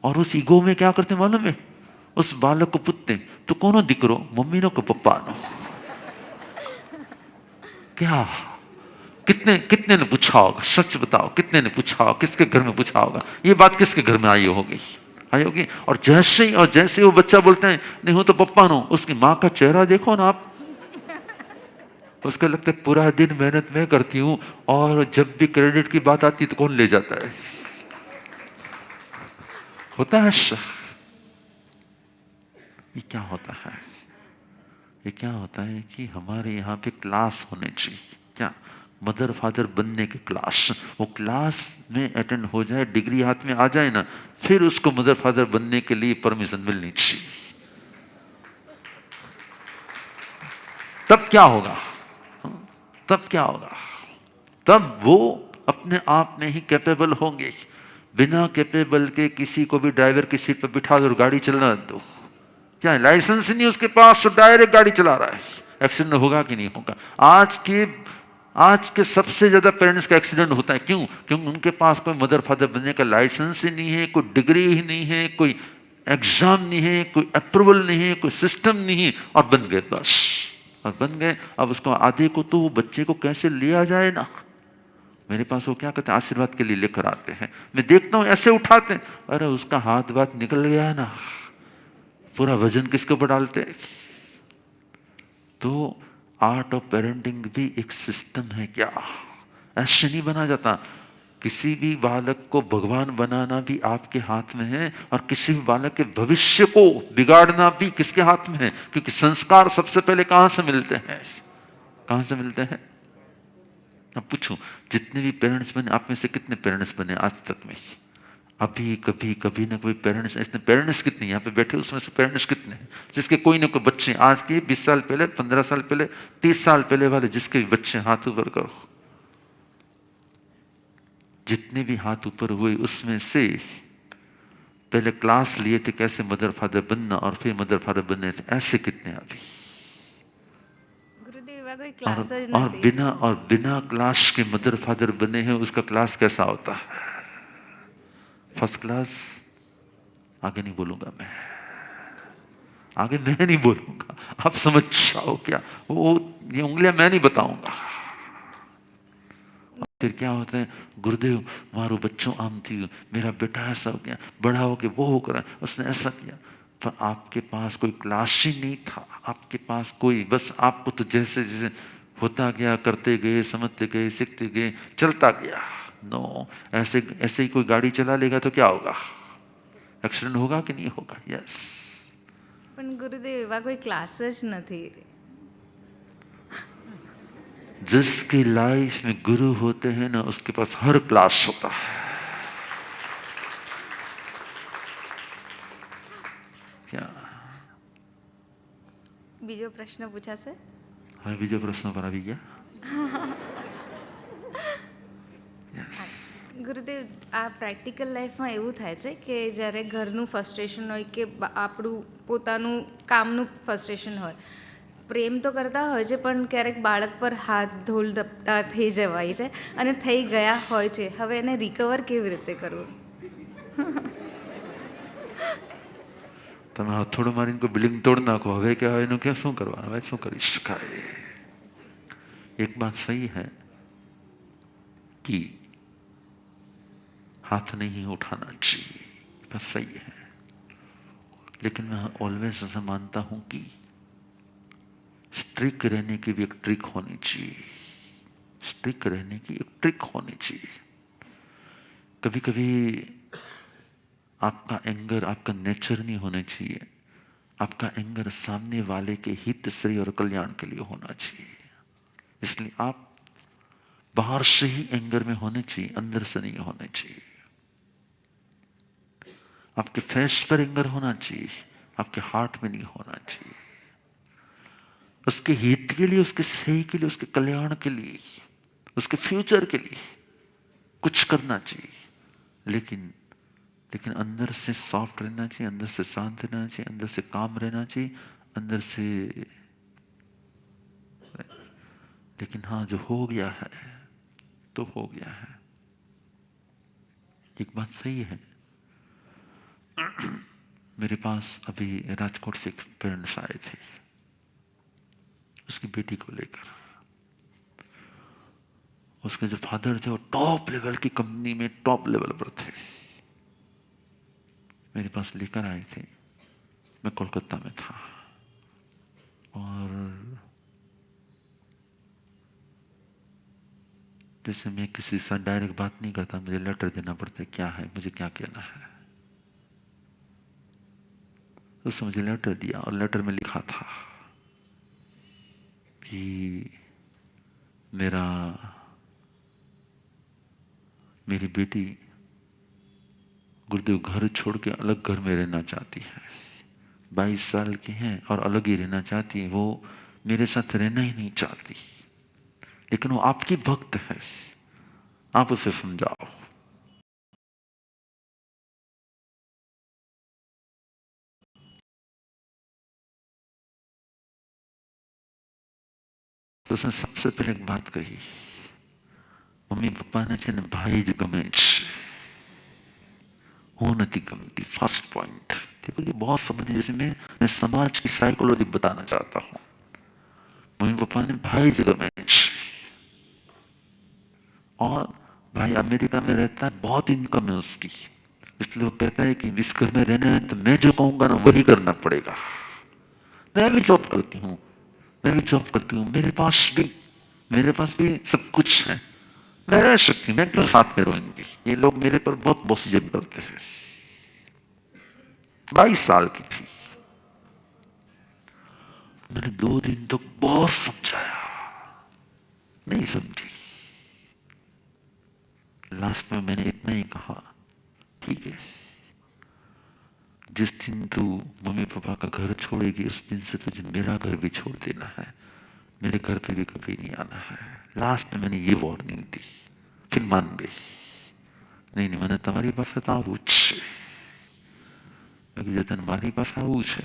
और उस ईगो में क्या करते मालूम है? उस बालक को पूछते तो कौन दिकरो, मम्मी नो को पप्पा नो? क्या कितने कितने ने पूछा होगा? सच बताओ, कितने ने पूछा होगा? किसके घर में पूछा होगा? ये बात किसके घर में आई होगी? और जैसे वो बच्चा बोलते हैं नहीं हो तो पप्पा नो, उसकी माँ का चेहरा देखो ना आप, उसका लगता है पूरा दिन मेहनत मैं करती हूँ और जब भी क्रेडिट की बात आती है तो कौन ले जाता है? होता है ऐसा। ये क्या होता है? ये क्या होता है कि हमारे यहाँ पे क्लास होने चाहिए। क्या? मदर फादर बनने के क्लास। वो क्लास में अटेंड हो जाए, डिग्री हाथ में आ जाए ना, फिर उसको मदर फादर बनने के लिए परमिशन मिलनी चाहिए। तब क्या होगा? तब क्या होगा? तब वो अपने आप में ही कैपेबल होंगे। बिना कैपेबल के किसी को भी ड्राइवर की सीट पर बिठा दो और गाड़ी चलना दो, क्या है? लाइसेंस नहीं उसके पास, तो डायरेक्ट गाड़ी चला रहा है, एक्सीडेंट होगा कि नहीं होगा? आज के सबसे ज्यादा पेरेंट्स का एक्सीडेंट होता है। क्यों? क्योंकि उनके पास कोई मदर फादर बनने का लाइसेंस ही नहीं है, कोई डिग्री ही नहीं है, कोई एग्जाम नहीं है, कोई अप्रूवल नहीं है, कोई सिस्टम नहीं है, और बन गए बस। और बन गए, अब उसको आधे को तो वो बच्चे को कैसे लिया जाए ना, मेरे पास वो क्या कहते हैं, आशीर्वाद के लिए लेकर आते हैं। मैं देखता हूँ ऐसे उठाते हैं, अरे उसका हाथ बात निकल गया ना, पूरा वजन किसके ऊपर डालते? तो आर्ट ऑफ पेरेंटिंग भी एक सिस्टम है क्या? ऐसे नहीं बना जाता। किसी भी बालक को भगवान बनाना भी आपके हाथ में है, और किसी भी बालक के भविष्य को बिगाड़ना भी किसके हाथ में है? क्योंकि संस्कार सबसे पहले कहां से मिलते हैं? कहां से मिलते हैं? अब पूछूं, जितने भी पेरेंट्स बने, आप में से कितने पेरेंट्स बने आज तक में? अभी कभी ना कोई पेरेंट्स, इसने पेरेंट्स कितने यहाँ पे बैठे, उसमें से पेरेंट्स कितने हैं जिसके कोई ना कोई बच्चे, आज के 20 साल पहले, 15 साल पहले, 30 साल पहले वाले जिसके भी बच्चे, हाथ ऊपर करो। जितने भी हाथ ऊपर हुए उसमें से पहले क्लास लिए थे कैसे मदर फादर बनना, और फिर मदर फादर बनने थे, ऐसे कितने अभी? और बिना क्लास के मदर फादर बने हैं, उसका क्लास कैसा होता है? First class. आगे नहीं बोलूंगा मैं, आगे मैं नहीं बोलूंगा, आप समझ जाओ क्या वो, ये उंगलियां मैं नहीं बताऊंगा। फिर क्या होता है? गुरुदेव मारो बच्चों आम थी, मेरा बेटा ऐसा हो गया, बड़ा हो के वो हो करा, उसने ऐसा किया। पर आपके पास कोई क्लास ही नहीं था, आपके पास कोई, बस आपको तो जैसे जैसे होता गया, करते गए, समझते गए, सीखते गए, चलता गया। नो, ऐसे ऐसे ही कोई गाड़ी चला लेगा तो क्या होगा? एक्सीडेंट होगा कि नहीं होगा? यस। પણ ગુરુદેવ એવા કોઈ ક્લાસ જ નથી। जिसकी लाइफ में गुरु होते हैं ना, उसके पास हर क्लास होता है। क्या? બીજો પ્રશ્ન પૂછાશે? હવે બીજો પ્રશ્ન પર આવી ગયા. ગુરુદેવ, આ પ્રેક્ટિકલ લાઈફમાં એવું થાય છે કે જ્યારે ઘરનું ફ્રસ્ટ્રેશન હોય કે આપણું પોતાનું કામનું ફ્રસ્ટ્રેશન હોય, પ્રેમ તો કરતા હોય છે પણ ક્યારેક બાળક પર હાથ ધૂળ ધપતા થઈ જવાય છે અને થઈ ગયા હોય છે. હવે એને રિકવર કેવી રીતે કરવું? તમે હથોડું મારીને કોઈ બિલ્ડિંગ તોડ નાખો, હવે કે એનું ક્યાં શું કરવાનું, હવે શું કરી શકાય? एक बात सही है कि हाथ नहीं उठाना चाहिए, बस सही है. लेकिन मैं ऑलवेज ऐसा मानता हूं कि स्ट्रिक रहने की भी एक ट्रिक होनी चाहिए. स्ट्रिक रहने की एक ट्रिक होनी चाहिए. कभी कभी आपका एंगर आपका नेचर नहीं होना चाहिए. आपका एंगर सामने वाले के हित, श्रेय और कल्याण के लिए होना चाहिए. इसलिए आप बाहर से ही एंगर में होने चाहिए, अंदर से नहीं होने चाहिए. आपके फेस पर एंगर होना चाहिए, आपके हार्ट में नहीं होना चाहिए. उसके हित के लिए, उसके श्रेय के लिए, उसके कल्याण के लिए, उसके फ्यूचर के लिए कुछ करना चाहिए. लेकिन अंदर से सॉफ्ट रहना चाहिए, अंदर से शांत रहना चाहिए, अंदर से काम रहना चाहिए, अंदर से. लेकिन हाँ, जो हो गया है तो हो गया है. एक बात सही है, मेरे पास अभी राजकोट से पेरेंट्स आए थे उसकी बेटी को लेकर. उसके जो फादर थे वो टॉप लेवल की कंपनी में टॉप लेवल पर थे. मेरे पास लेकर आए थे. मैं कोलकाता में था और जैसे मैं किसी से डायरेक्ट बात नहीं करता, मुझे लेटर देना पड़ता है, क्या है, मुझे क्या कहना है. उसने मुझे लेटर दिया और लेटर में लिखा था कि मेरी बेटी गुरुदेव घर छोड़ के अलग घर में रहना चाहती है. 22 साल की है और अलग ही रहना चाहती है. वो मेरे साथ रहना ही नहीं चाहती, लेकिन वो आपकी भक्त है, आप उसे समझाओ. तो उसने सबसे पहले एक बात कही, मम्मी पप्पा ने છે ને ભાઈ જ ગમે છે, હું નથી ગમતી. First point. देखो ये बहुत समझिए, जैसे मैं समाज की साइकोलॉजी बताना चाहता हूँ. मम्मी पापा ने भाई ज गमे છે और भाई अमेरिका में रहता है, बहुत इनकम है उसकी, इसलिए वो कहता है कि इस घर में रहना है तो मैं जो कहूंगा ना वही करना पड़ेगा. मैं भी जॉब करती हूँ, मेरे पास भी सब कुछ है, मैं रह सकती, मैं क्यों साथ में रहूंगी. ये लोग मेरे पर बहुत बोसीजन करते हैं. 22 साल की थी. मैंने 2 दिन तक बहुत समझाया, नहीं समझी. लास्ट में मैंने इतना ही कहा, ठीक है, जिस दिन तू मम्मी पापा का घर छोड़ेगी उस दिन से तुझे मेरा घर भी छोड़ देना है, मेरे घर पे भी कभी नहीं आना है. लास्ट में मैंने ये वार्निंग दी. फिर मान गई. नहीं મને તમારી પાસે તો આવવું જ છે. જો તને મારી પાસે આવવું છે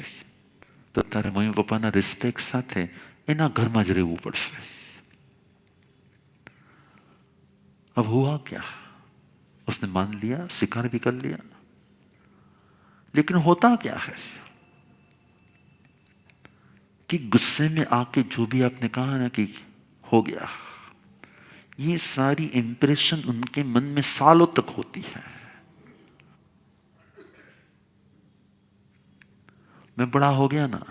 તો તારે મમ્મી પપ્પાના રિસ્પેક્ટ સાથે એના ઘરમાં જ રહેવું પડશે. अब हुआ क्या, उसने मान लिया, स्वीकार भी कर लिया. लेकिन होता क्या है कि गुस्से में आके जो भी आपने कहा ना कि हो गया, ये सारी इंप्रेशन उनके मन में सालों तक होती है. मैं बड़ा हो गया ना,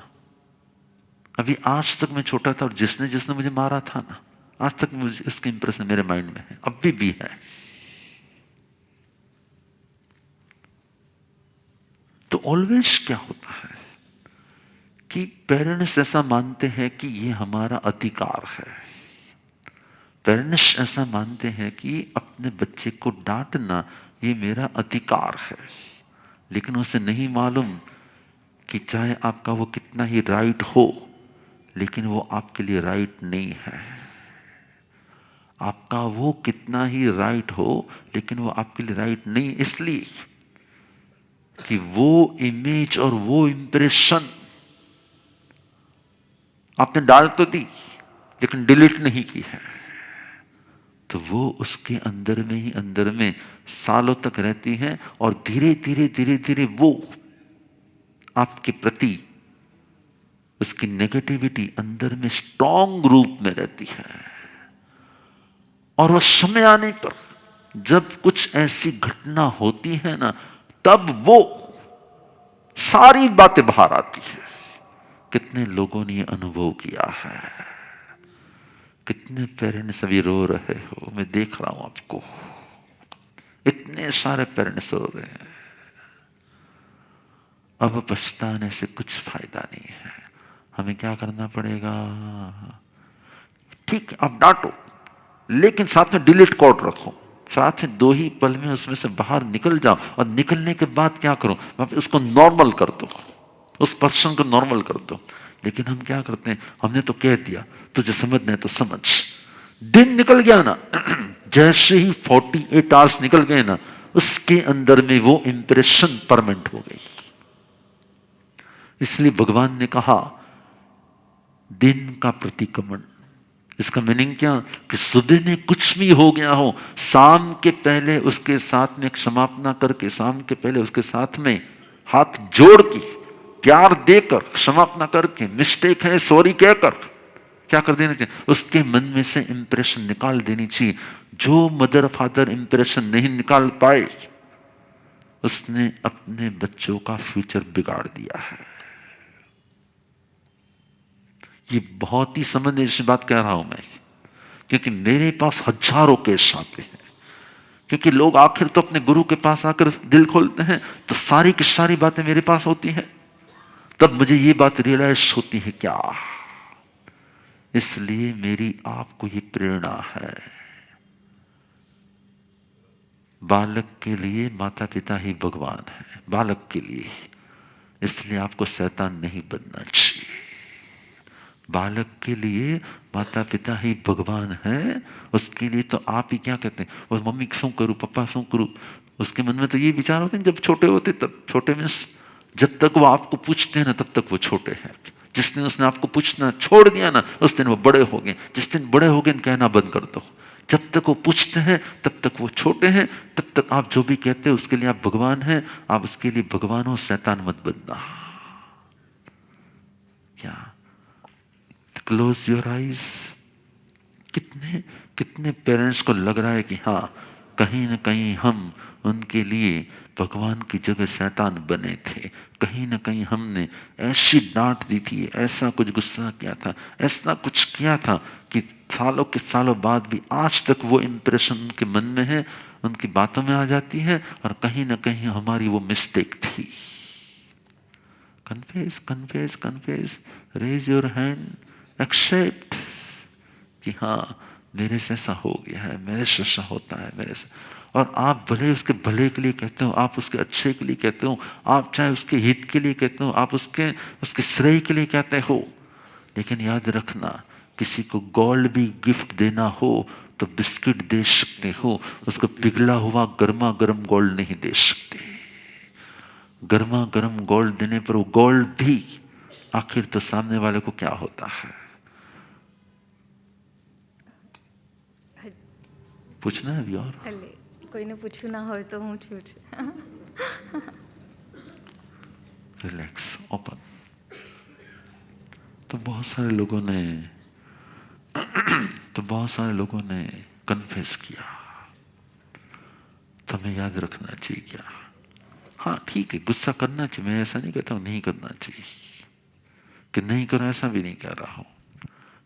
अभी आज तक मैं छोटा था और जिसने जिसने मुझे मारा था ना, आज तक मुझे इसका इंप्रेशन मेरे माइंड में है, अभी भी है. तो ऑलवेज क्या होता है कि पेरेंट्स ऐसा मानते हैं कि ये हमारा अधिकार है. पेरेंट्स ऐसा मानते हैं कि अपने बच्चे को डांटना ये मेरा अधिकार है. लेकिन उसे नहीं मालूम कि चाहे आपका वो कितना ही राइट हो, लेकिन वो आपके लिए राइट नहीं है। आपका वो कितना ही राइट हो, लेकिन वो आपके लिए राइट नहीं, इसलिए कि वो इमेज और वो इंप्रेशन आपने डाल तो दी लेकिन डिलीट नहीं की है, तो वो उसके अंदर में ही अंदर में सालों तक रहती है और धीरे धीरे धीरे धीरे वो आपके प्रति उसकी नेगेटिविटी अंदर में स्ट्रांग रूप में रहती है। और वो समय आने पर जब कुछ ऐसी घटना होती है ना, तब वो सारी बातें बाहर आती है। कितने लोगों ने ये अनुभव किया है, कितने पेरेंट्स अभी रो रहे हो, मैं देख रहा हूं आपको, इतने सारे पेरेंट्स रो रहे हैं। अब पछताने से कुछ फायदा नहीं है। हमें क्या करना पड़ेगा? ठीक है, आप डांटो, लेकिन साथ में डिलीट कोड रखो, साथ में 2 ही पल में उसमें से बाहर निकल जाओ। और निकलने के बाद क्या करो? उसको नॉर्मल कर दो, उस पर्सन को नॉर्मल कर दो। लेकिन हम क्या करते हैं? हमने तो कह दिया, तुझे समझना है तो समझ। दिन निकल गया ना, जैसे ही 48 आवर्स निकल गए ना, उसके अंदर में वो इंप्रेशन परमानेंट हो गई। इसलिए भगवान ने कहा दिन का प्रतिक्रमण। इसका मीनिंग क्या? कि सुबह में कुछ भी हो गया हो, शाम के पहले उसके साथ में क्षमापना करके, शाम के पहले उसके साथ में हाथ जोड़ के, प्यार देकर, क्षमापना करके, मिस्टेक है सॉरी कहकर क्या कर देना चाहिए? उसके मन में से इंप्रेशन निकाल देनी चाहिए। जो मदर फादर इंप्रेशन नहीं निकाल पाए, उसने अपने बच्चों का फ्यूचर बिगाड़ दिया है। ये बहुत ही समझने की बात कह रहा हूं मैं, क्योंकि मेरे पास हजारों केस आते हैं। क्योंकि लोग आखिर तो अपने गुरु के पास आकर दिल खोलते हैं, तो सारी की सारी बातें मेरे पास होती हैं। तब मुझे ये बात रियलाइज होती है क्या। इसलिए मेरी आपको ये प्रेरणा है, बालक के लिए माता पिता ही भगवान है, बालक के लिए। इसलिए आपको शैतान नहीं बनना चाहिए। बालक के लिए माता पिता ही भगवान है। उसके लिए तो आप ही क्या कहते हैं? और मम्मी शू करूं, पापा शू करूं, उसके मन में तो ये विचार होते हैं। जब छोटे होते तब, छोटे मीन्स जब तक वो आपको पूछते हैं ना, तब तक वो छोटे हैं। जिस दिन उसने आपको पूछना छोड़ दिया ना, उस दिन वो बड़े हो गए। जिस दिन बड़े हो गए, कहना बंद कर दो। जब तक वो पूछते हैं तब तक वो छोटे हैं, तब तक आप जो भी कहते हैं उसके लिए आप भगवान हैं। आप उसके लिए भगवान हो, शैतान मत बनना। क्या? Close your eyes. कितने कितने पेरेंट्स को लग रहा है कि हाँ, कहीं ना कहीं हम उनके लिए भगवान की जगह शैतान बने थे। कहीं ना कहीं हमने ऐसी डांट दी थी, ऐसा कुछ गुस्सा किया था, ऐसा कुछ किया था कि सालों के सालों बाद भी आज तक वो इंप्रेशन उनके मन में है, उनकी बातों में आ जाती है। और कहीं ना कहीं हमारी वो मिस्टेक थी। Confess confess confess, raise your hand, accept कि हाँ, मेरे से ऐसा हो गया है, मेरे से ऐसा होता है, मेरे से। और आप भले उसके भले के लिए कहते हो, आप उसके अच्छे के लिए कहते हो, आप चाहे उसके हित के लिए कहते हो, आप उसके श्रेय के लिए कहते हो। लेकिन याद रखना, किसी को गोल्ड भी गिफ्ट देना हो तो बिस्किट दे सकते हो, उसको पिघला हुआ गर्मा गर्म गोल्ड नहीं दे सकते। गर्मा गर्म गोल्ड देने पर वो गोल्ड भी आखिर तो सामने वाले को क्या होता है? पूछना है अभी और? એટલે કોઈને પૂછવું ના હોય તો હું છું જ. Relax, open. तो बहुत सारे लोगों ने कन्फेस किया। तो हमें याद रखना चाहिए क्या? हाँ ठीक है, गुस्सा करना चाहिए, मैं ऐसा नहीं कहता हूँ नहीं करना चाहिए, कि नहीं करो ऐसा भी नहीं कह रहा हूं।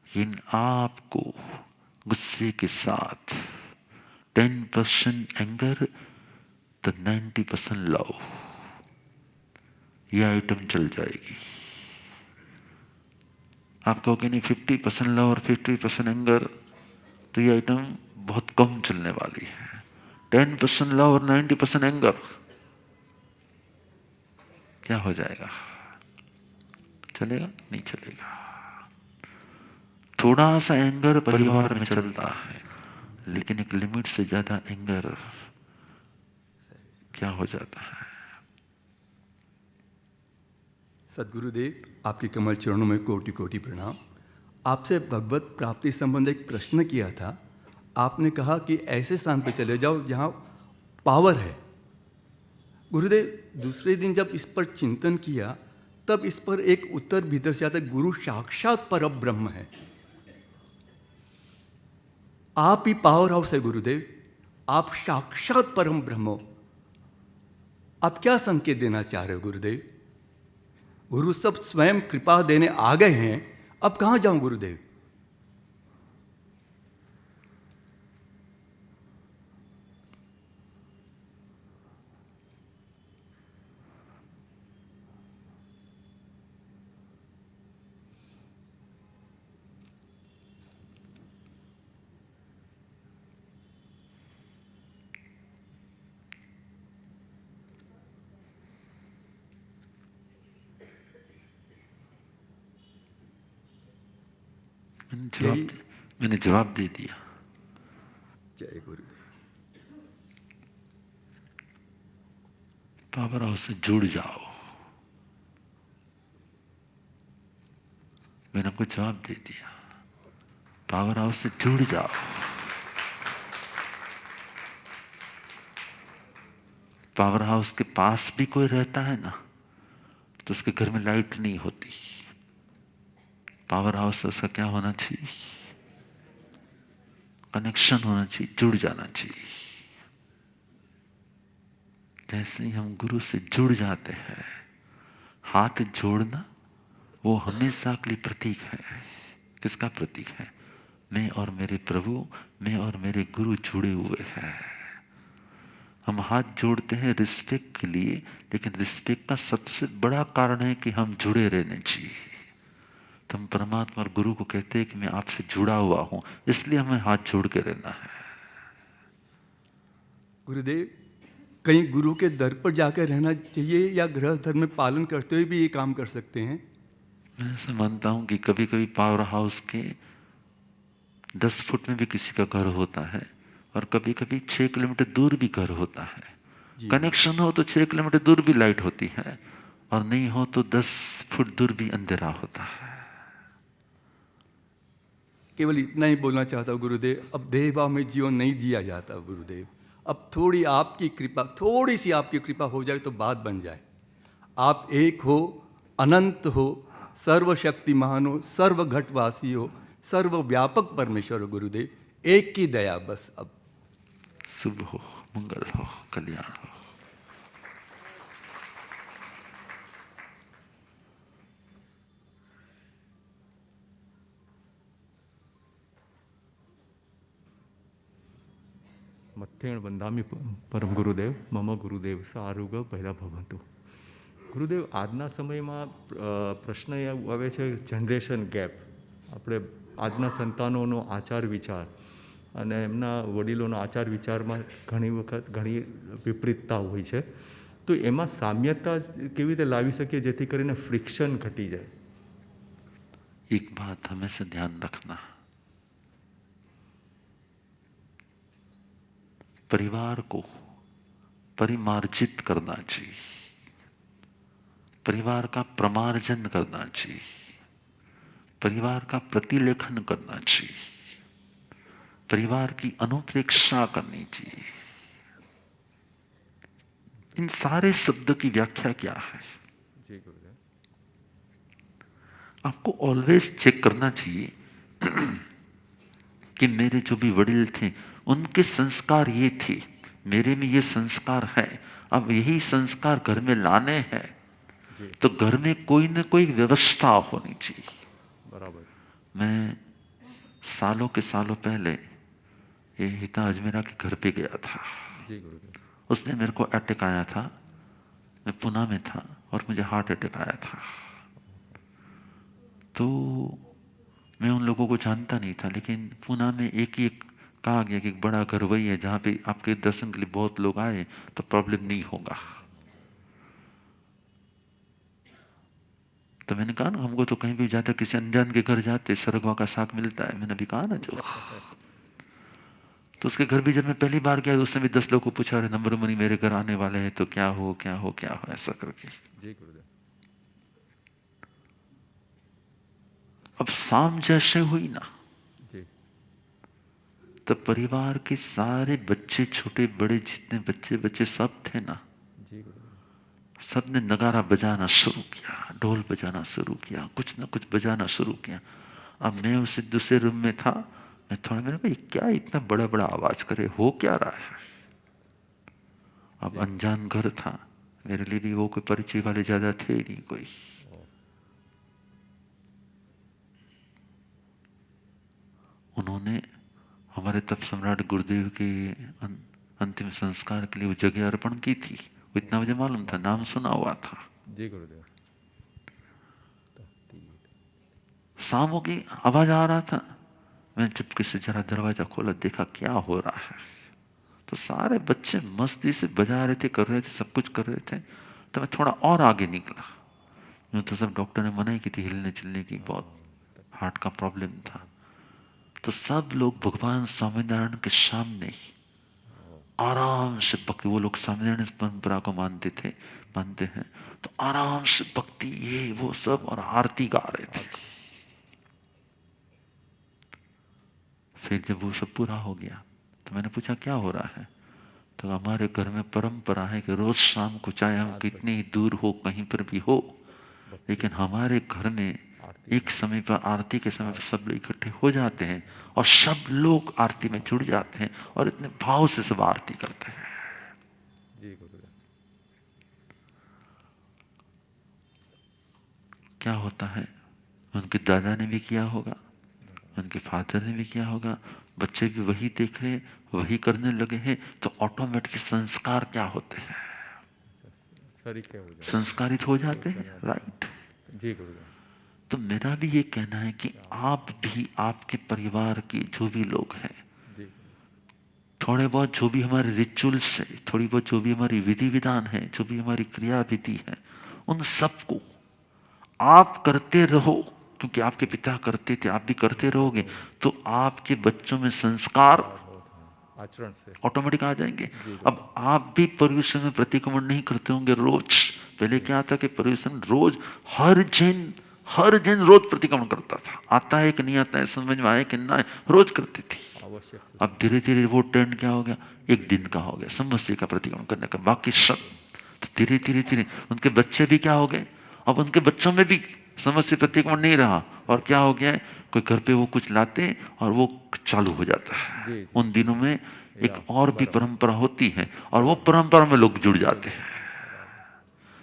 लेकिन आपको गुस्से के साथ 10% एंगर तो 90% लव, ये आइटम चल जाएगी। आप कहोगे नहीं 50% लव और 50% एंगर, तो ये आइटम बहुत कम चलने वाली है। 10% लव और 90% एंगर, क्या हो जाएगा? चलेगा? नहीं चलेगा। थोड़ा सा एंगर परिवार में चलता है, लेकिन एक लिमिट से ज्यादा एंगर क्या हो जाता है। सद्गुरुदेव, आपके कमल चरणों में कोटि कोटि प्रणाम। आपसे भगवत प्राप्ति संबंधी एक प्रश्न किया था। आपने कहा कि ऐसे स्थान पर चले जाओ जहाँ पावर है। गुरुदेव, दूसरे दिन जब इस पर चिंतन किया तब इस पर एक उत्तर भीतर से आता है, गुरु साक्षात परब्रह्म है। आप ही पावर हाउस है गुरुदेव, आप साक्षात परम ब्रह्म हो। आप क्या संकेत देना चाह रहे हो गुरुदेव? गुरु सब स्वयं कृपा देने आ गए हैं, अब कहाँ जाऊं गुरुदेव? मैंने जवाब दे दिया। जय गुरुदेव। पावर हाउस से जुड़ जाओ। मैंने आपको जवाब दे दिया, पावर हाउस से जुड़ जाओ। पावर हाउस के पास भी कोई रहता है ना, तो उसके घर में लाइट नहीं होती। पावर हाउस से उसका क्या होना चाहिए? कनेक्शन होना चाहिए, जुड़ जाना चाहिए। जैसे ही हम गुरु से जुड़ जाते हैं, हाथ जोड़ना वो हमेशा के लिए प्रतीक है। किसका प्रतीक है? मैं और मेरे प्रभु, मैं और मेरे गुरु जुड़े हुए हैं। हम हाथ जोड़ते हैं रिस्पेक्ट के लिए, लेकिन रिस्पेक्ट का सबसे बड़ा कारण है कि हम जुड़े रहने चाहिए। तो हम परमात्मा और गुरु को कहते हैं कि मैं आपसे जुड़ा हुआ हूं, इसलिए हमें हाथ जोड़ के रहना है। गुरुदेव, कहीं गुरु के दर पर जाकर रहना चाहिए या गृहस्थ धर्म में पालन करते हुए भी ये काम कर सकते हैं? मैं ऐसा मानता हूं कि कभी कभी पावर हाउस के 10 फुट में भी किसी का घर होता है, और कभी कभी 6 किलोमीटर दूर भी घर होता है। कनेक्शन हो तो 6 किलोमीटर दूर भी लाइट होती है, और नहीं हो तो 10 फुट दूर भी अंधेरा होता है। केवल इतना ही बोलना चाहता हूँ गुरुदेव, अब देह भाव में जीवन नहीं जिया जाता गुरुदेव। अब थोड़ी आपकी कृपा, थोड़ी सी आपकी कृपा हो जाए तो बात बन जाए। आप एक हो, अनंत हो, सर्वशक्तिमान हो, सर्वघटवासी हो, सर्वव्यापक परमेश्वर हो गुरुदेव। एक की दया बस। अब शुभ हो, मंगल हो, कल्याण हो। मत्थेण वंदामी परम गुरुदेव, मम गुरुदेव સારુગ પહેલા ભવંતુ। ગુરુદેવ, આજના સમયમાં પ્રશ્ન એ આવે છે જનરેશન ગેપ। આપણે આજના સંતાનોનો આચાર વિચાર અને એમના વડીલોનો આચાર વિચારમાં ઘણી વખત ઘણી વિપરીતતા હોય છે, તો એમાં સામ્યતા કેવી રીતે લાવી શકીએ જેથી કરીને ફ્રિક્શન ઘટી જાય? एक बात हमेशा ध्यान रखना, परिवार को परिमार्जित करना चाहिए, परिवार का प्रमार्जन करना चाहिए, परिवार का प्रतिलेखन करना चाहिए, परिवार की अनुप्रेक्षा करनी चाहिए। इन सारे शब्द की व्याख्या क्या है? जी गुरुदेव। आपको ऑलवेज चेक करना चाहिए कि मेरे जो भी वडील थे उनके संस्कार ये थे, मेरे में ये संस्कार है, अब यही संस्कार घर में लाने हैं, तो घर में कोई न कोई व्यवस्था होनी चाहिए। बराबर। मैं सालों के सालों पहले ये हिता अजमेरा के घर पे गया था। जी गुरुदेव। उसने मेरे को अटैक आया था, मैं पुणे में था और मुझे हार्ट अटैक आया था। तो मैं उन लोगों को जानता नहीं था, लेकिन पुणे में एक ही कहा गया कि एक बड़ा घर वही है जहाँ पे आपके दर्शन के लिए बहुत लोग आए तो प्रॉब्लम नहीं होगा। तो मैंने कहा ना, हमको तो कहीं भी जाते, किसी अनजान के घर जाते, सरगवा का साग मिलता है, मैंने अभी कहा ना जो। तो उसके घर भी जब मैं पहली बार गया, उसने भी 10 लोग को पूछा, अरे नंबर मनी मेरे घर आने वाले हैं, तो क्या हो क्या हो क्या हो, ऐसा करके। जी गुरुदेव। अब शाम जैसे हुई ना, जी तो परिवार के सारे बच्चे, छोटे बड़े जितने बच्चे बच्चे सब थे ना, जी गुरुदेव। सबने नगारा बजाना शुरू किया, ढोल बजाना शुरू किया, कुछ ना कुछ बजाना शुरू किया। अब मैं उसे दूसरे रूम में था, मैं थोड़ा, मैंने कहा क्या इतना बड़ा बड़ा आवाज करे, हो क्या रहा है। अब अनजान घर था मेरे लिए भी, वो कोई परिचय वाले ज्यादा थे ही नहीं कोई। उन्होंने हमारे तब सम्राट गुरुदेव के अंतिम संस्कार के लिए वो जगह अर्पण की थी, वो इतना मुझे मालूम था, नाम सुना हुआ था। जी गुरुदेव। शाम हो गई, आवाज आ रहा था, मैंने चुपके से जरा दरवाजा खोला, देखा क्या हो रहा है। तो सारे बच्चे मस्ती से बजा रहे थे, कर रहे थे, सब कुछ कर रहे थे। तो मैं थोड़ा और आगे निकला, यूँ तो सब डॉक्टर ने मना ही की थी हिलने चलने की, बहुत हार्ट का प्रॉब्लम था। तो सब लोग भगवान स्वामीनारायण के सामने ही आराम से भक्ति, वो लोग स्वामीनारायण परंपरा को मानते हैं, तो आराम से भक्ति ये वो सब और आरती गा रहे थे। फिर जब वो सब पूरा हो गया तो मैंने पूछा क्या हो रहा है। तो हमारे घर में परंपरा है कि रोज शाम को, चाहे हम कितनी ही दूर हो, कहीं पर भी हो, लेकिन हमारे घर में एक समय पर आरती के समय पर सब लोग इकट्ठे हो जाते हैं और सब लोग आरती में जुड़ जाते हैं और इतने भाव से सब आरती करते हैं। जी गुरुदेव। क्या होता है, उनके दादा ने भी किया होगा, उनके फादर ने भी किया होगा, बच्चे भी वही देख रहे, वही करने लगे हैं, तो ऑटोमेटिक संस्कार क्या होते हैं, सरीखे हो जाते संस्कारित हो जाते हैं, राइट। हैं। जी गुरुदेव। तो मेरा भी ये कहना है कि आप भी, आपके परिवार के जो भी लोग हैं, जी थोड़े बहुत जो भी हमारे रिचुअल्स है, थोड़ी बहुत जो भी हमारी विधि विधान है, जो भी हमारी क्रिया विधि है, उन सबको आप करते रहो, क्योंकि आपके पिता करते थे, आप भी करते रहोगे, तो आपके बच्चों में संस्कार आचरण से ऑटोमेटिक आ जाएंगे। अब आप भी पर्यूषण में प्रतिक्रमण नहीं करते होंगे रोज। पहले क्या था कि पर्यूषण रोज, हर जैन रोज प्रतिक्रमण करता था, आता है कि नहीं आता है, समझ में आए कि ना, रोज करती थी। आवश्यक से अब धीरे धीरे वो ट्रेंड क्या हो गया, एक दिन का हो गया संवत्सरी का प्रतिक्रमण करने का, बाकी सब। तो धीरे धीरे धीरे उनके बच्चे भी क्या हो गए, अब उनके बच्चों में भी संवत्सरी प्रतिक्रमण नहीं रहा, और क्या हो गया है, कोई घर पे वो कुछ लाते हैं और वो चालू हो जाता है। जी, जी। उन दिनों में एक और भी परंपरा होती है और वो परंपरा में लोग जुड़ जाते हैं।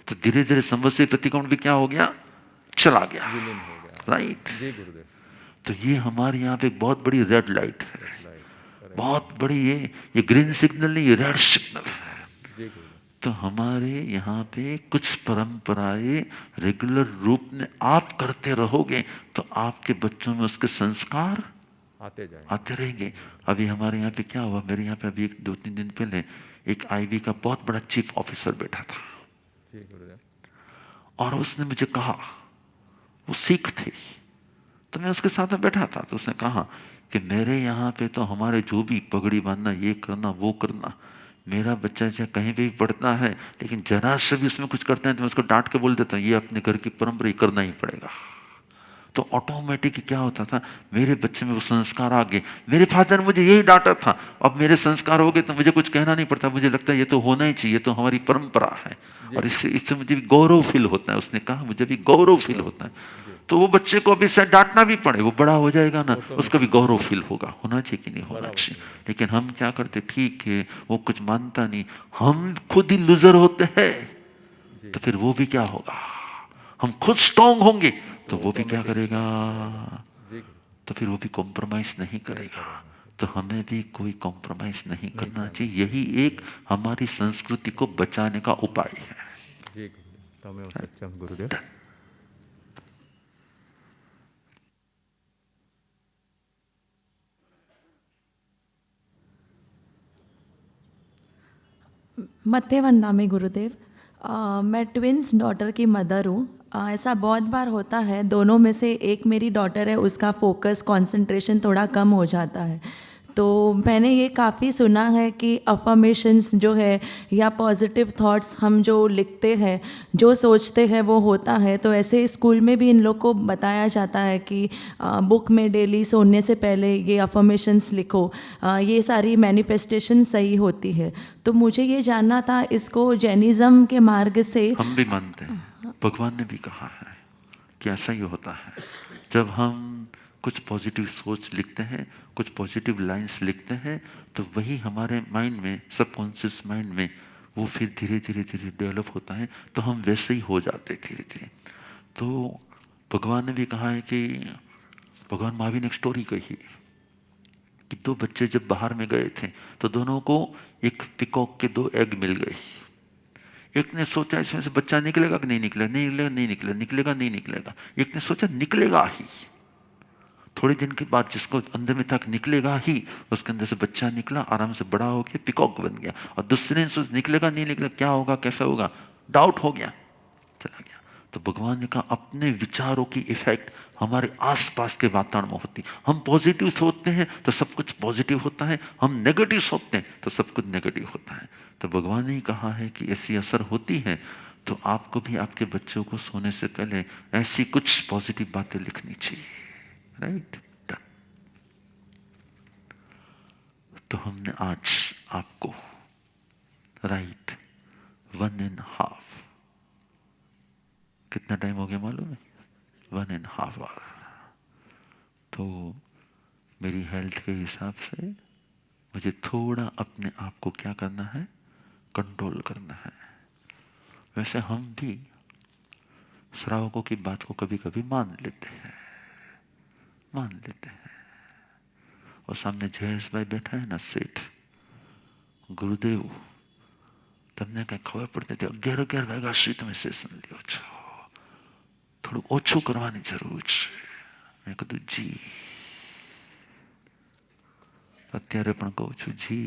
तो धीरे धीरे संवत्सरी प्रतिक्रमण भी क्या हो गया, चला गया, विलीन हो गया। राइट। जी गुरुदेव। तो ये हमारे यहाँ पे बहुत बड़ी रेड लाइट है, बहुत बड़ी, ये ग्रीन सिग्नल नहीं, ये रेड सिग्नल है। जी गुरुदेव। तो हमारे यहाँ पे कुछ परंपराएं रेगुलर रूप में आप करते रहोगे तो आपके बच्चों में उसके संस्कार आते रहेंगे। अभी हमारे यहाँ पे क्या हुआ, मेरे यहाँ पे अभी 2-3 दिन पहले एक आईबी का बहुत बड़ा चीफ ऑफिसर बैठा था, जी गुरुदेव। और उसने मुझे कहा, वो सिख थे, तो मैं उसके साथ में बैठा था, तो उसने कहा कि मेरे यहाँ पे तो हमारे जो भी पगड़ी बांधना, ये करना वो करना, मेरा बच्चा चाहे कहीं पे भी पढ़ता है, लेकिन जरा से भी उसमें कुछ करता है तो मैं उसको डांट के बोल देता हूँ, ये अपने घर की परंपरा करना ही पड़ेगा। तो ऑटोमेटिक क्या होता था, मेरे बच्चे में वो संस्कार आ गए। मेरे फादर ने मुझे यही डांटा था, अब मेरे संस्कार हो गए तो मुझे कुछ कहना नहीं पड़ता, मुझे लगता है ये तो होना ही चाहिए, तो हमारी परंपरा है, और इससे मुझे भी गौरव फील होता है। उसने कहा मुझे भी गौरव फील होता है। तो वो बच्चे को अभी शायद डांटना भी पड़े, वो बड़ा हो जाएगा ना, उसका भी गौरव फील होगा, होना चाहिए कि नहीं होना चाहिए। लेकिन हम क्या करते, ठीक है वो कुछ मानता नहीं, हम खुद ही लूजर होते हैं, तो फिर वो भी क्या होगा, हम खुद स्ट्रांग होंगे तो वो भी क्या करेगा, तो फिर वो भी कॉम्प्रोमाइज नहीं करेगा। तो हमें भी कोई कॉम्प्रोमाइज नहीं करना चाहिए, यही एक हमारी संस्कृति को बचाने का उपाय है। जी तमेव सत्यम गुरुदेव। मत्ते वंदामि गुरुदेव। मैं ट्विंस डॉटर की मदर हूँ। ऐसा बहुत बार होता है, दोनों में से एक मेरी डॉटर है, उसका फोकस कंसंट्रेशन थोड़ा कम हो जाता है। तो मैंने ये काफ़ी सुना है कि अफर्मेशंस जो है या पॉजिटिव थॉट्स हम जो लिखते हैं, जो सोचते हैं वो होता है। तो ऐसे स्कूल में भी इन लोग को बताया जाता है कि बुक में डेली सोने से पहले ये अफर्मेशंस लिखो, ये सारी मैनिफेस्टेशन सही होती है। तो मुझे ये जानना था, इसको जैनिज़्म के मार्ग से हम भी मानते हैं, भगवान ने भी कहा है कि ऐसा ही होता है। जब हम कुछ पॉजिटिव सोच लिखते हैं, कुछ पॉजिटिव लाइंस लिखते हैं, तो वही हमारे माइंड में, सबकॉन्शियस माइंड में वो फिर धीरे धीरे धीरे डेवलप होता है, तो हम वैसे ही हो जाते हैं धीरे धीरे। तो भगवान ने भी कहा है कि भगवान महावीर ने एक स्टोरी कही कि दो बच्चे जब बाहर में गए थे तो दोनों को एक पिकॉक के 2 एग मिल गए। एक ने सोचा इसमें से बच्चा निकलेगा कि नहीं निकलेगा, नहीं निकलेगा, नहीं निकलेगा, निकलेगा नहीं निकलेगा। एक ने सोचा निकलेगा ही। थोड़े दिन के बाद जिसको अंदर में तक निकलेगा ही, उसके अंदर से बच्चा निकला, आराम से बड़ा हो गया, पिकॉक बन गया। और दूसरे ने सोचा निकलेगा नहीं निकलेगा, क्या होगा कैसा होगा, डाउट हो गया, चला गया। तो भगवान ने कहा अपने विचारों की इफेक्ट हमारे आसपास के वातावरण में होती। हम पॉजिटिव सोचते हैं तो सब कुछ पॉजिटिव होता है, हम नेगेटिव सोचते हैं तो सब कुछ नेगेटिव होता है। तो भगवान ने कहा है कि ऐसी असर होती है, तो आपको भी आपके बच्चों को सोने से पहले ऐसी कुछ पॉजिटिव बातें लिखनी चाहिए, राइट। तो हमने आज आपको राइट 1.5, कितना टाइम हो गया मालूम है, 1.5 आवर। तो मेरी हेल्थ के हिसाब से मुझे थोड़ा अपने आप को क्या करना है, कंट्रोल करना है। वैसे हम भी श्रावकों की बात को कभी कभी मान लेते हैं। और सामने जयेश भाई बैठा है ना, सेठ गुरुदेव, તમને કઈ ખબર પડતી હતી 11 વાગ્યા સુધી તમે સેશન લ્યો છો, થોડું ઓછું કરવાની જરૂર છે। મેં કીધું જી, અત્યારે પણ કહું છું જી,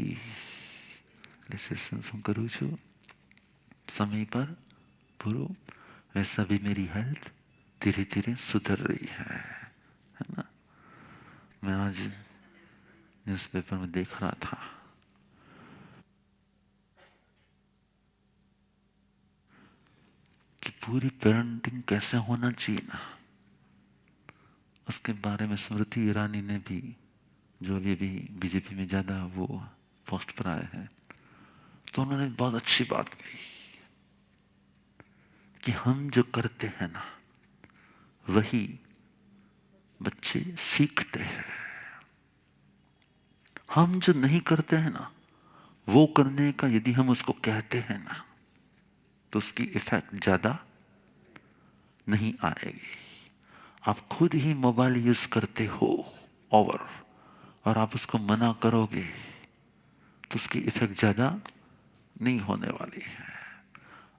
એટલે સેશન શું કરું છું समय पर पूरो। वैसा भी मेरी हेल्थ धीरे धीरे सुधर रही है ना। मैं आज न्यूज़पेपर में देख रहा था कि पूरी पेरेंटिंग कैसे होना चाहिए ना, उसके बारे में स्मृति ईरानी ने भी, जो अभी भी बीजेपी में ज़्यादा वो पोस्ट पर आए हैं, तो उन्होंने बहुत अच्छी बात कही कि हम जो करते हैं ना वही बच्चे सीखते हैं। हम जो नहीं करते हैं ना, वो करने का यदि हम उसको कहते हैं ना, तो उसकी इफेक्ट ज़्यादा नहीं आएगी। आप खुद ही मोबाइल यूज करते हो ओवर, और आप उसको मना करोगे तो उसकी इफेक्ट ज़्यादा नहीं होने वाली है।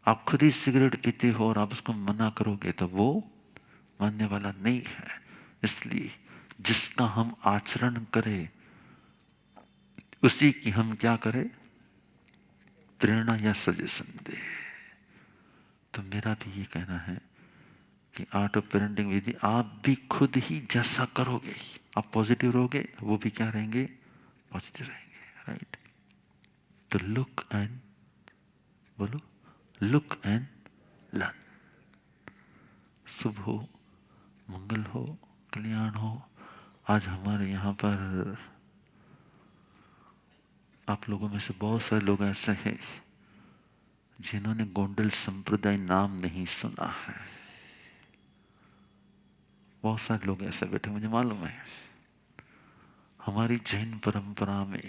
आप खुद ही सिगरेट पीते हो और आप उसको मना करोगे तो वो मानने वाला नहीं है। इसलिए जिसका हम आचरण करें उसी की हम क्या करें, प्रेरणा या सजेशन दे। तो मेरा भी ये कहना है कि आर्ट ऑफ पेरेंटिंग विधि, आप भी खुद ही जैसा करोगे, आप पॉजिटिव रहोगे, वो भी क्या रहेंगे, पॉजिटिव रहेंगे, राइट। तो लुक एंड बोलो, लुक एंड लर्न। शुभ हो, मंगल हो, कल्याण हो। आज हमारे यहाँ पर आप लोगों में से बहुत सारे लोग ऐसे हैं जिन्होंने गोंडल संप्रदाय नाम नहीं सुना है। बहुत सारे लोग ऐसे बैठे, मुझे मालूम है। हमारी जैन परंपरा में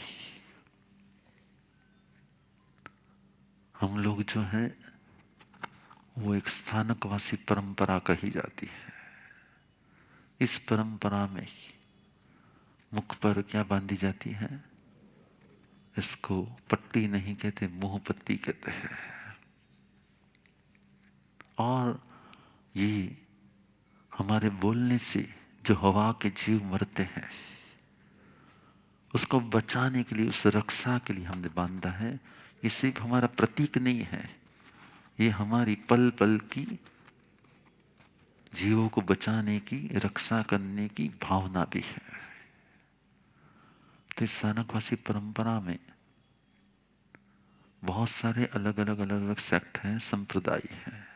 हम लोग जो हैं वो एक स्थानकवासी परंपरा कही जाती है। इस परंपरा में मुख पर क्या बांधी जाती है, इसको पट्टी नहीं कहते, मुंह पत्ती कहते हैं। और ये हमारे बोलने से जो हवा के जीव मरते हैं उसको बचाने के लिए, उस रक्षा के लिए हमने बांधा है। ये सिर्फ हमारा प्रतीक नहीं है, ये हमारी पल पल की जीवों को बचाने की, रक्षा करने की भावना भी है। तो इस स्थानकवासी परंपरा में बहुत सारे अलग अलग अलग अलग सेक्ट हैं, संप्रदाय हैं।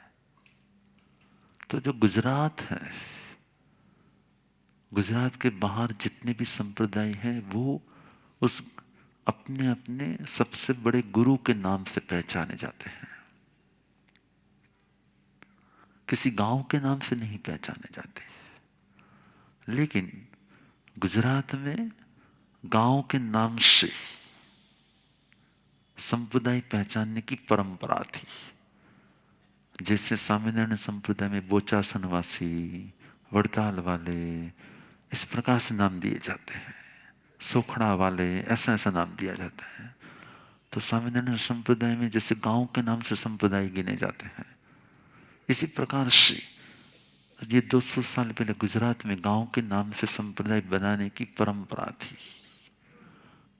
तो जो गुजरात है, गुजरात के बाहर जितने भी संप्रदाय हैं वो उस अपने अपने सबसे बड़े गुरु के नाम से पहचाने जाते हैं, किसी गांव के नाम से नहीं पहचाने जाते। लेकिन गुजरात में गांव के नाम से संप्रदाय पहचानने की परंपरा थी। जैसे स्वामीनारायण संप्रदाय में बोचासनवासी, वड़ताल वाले, इस प्रकार से नाम दिए जाते हैं, सोखड़ा वाले, ऐसा ऐसा नाम दिया जाता है। तो स्वामीनारायण संप्रदाय में जैसे गांव के नाम से संप्रदाय गिने जाते हैं, इसी प्रकार से ये 200 साल पहले गुजरात में गांव के नाम से संप्रदाय बनाने की परंपरा थी।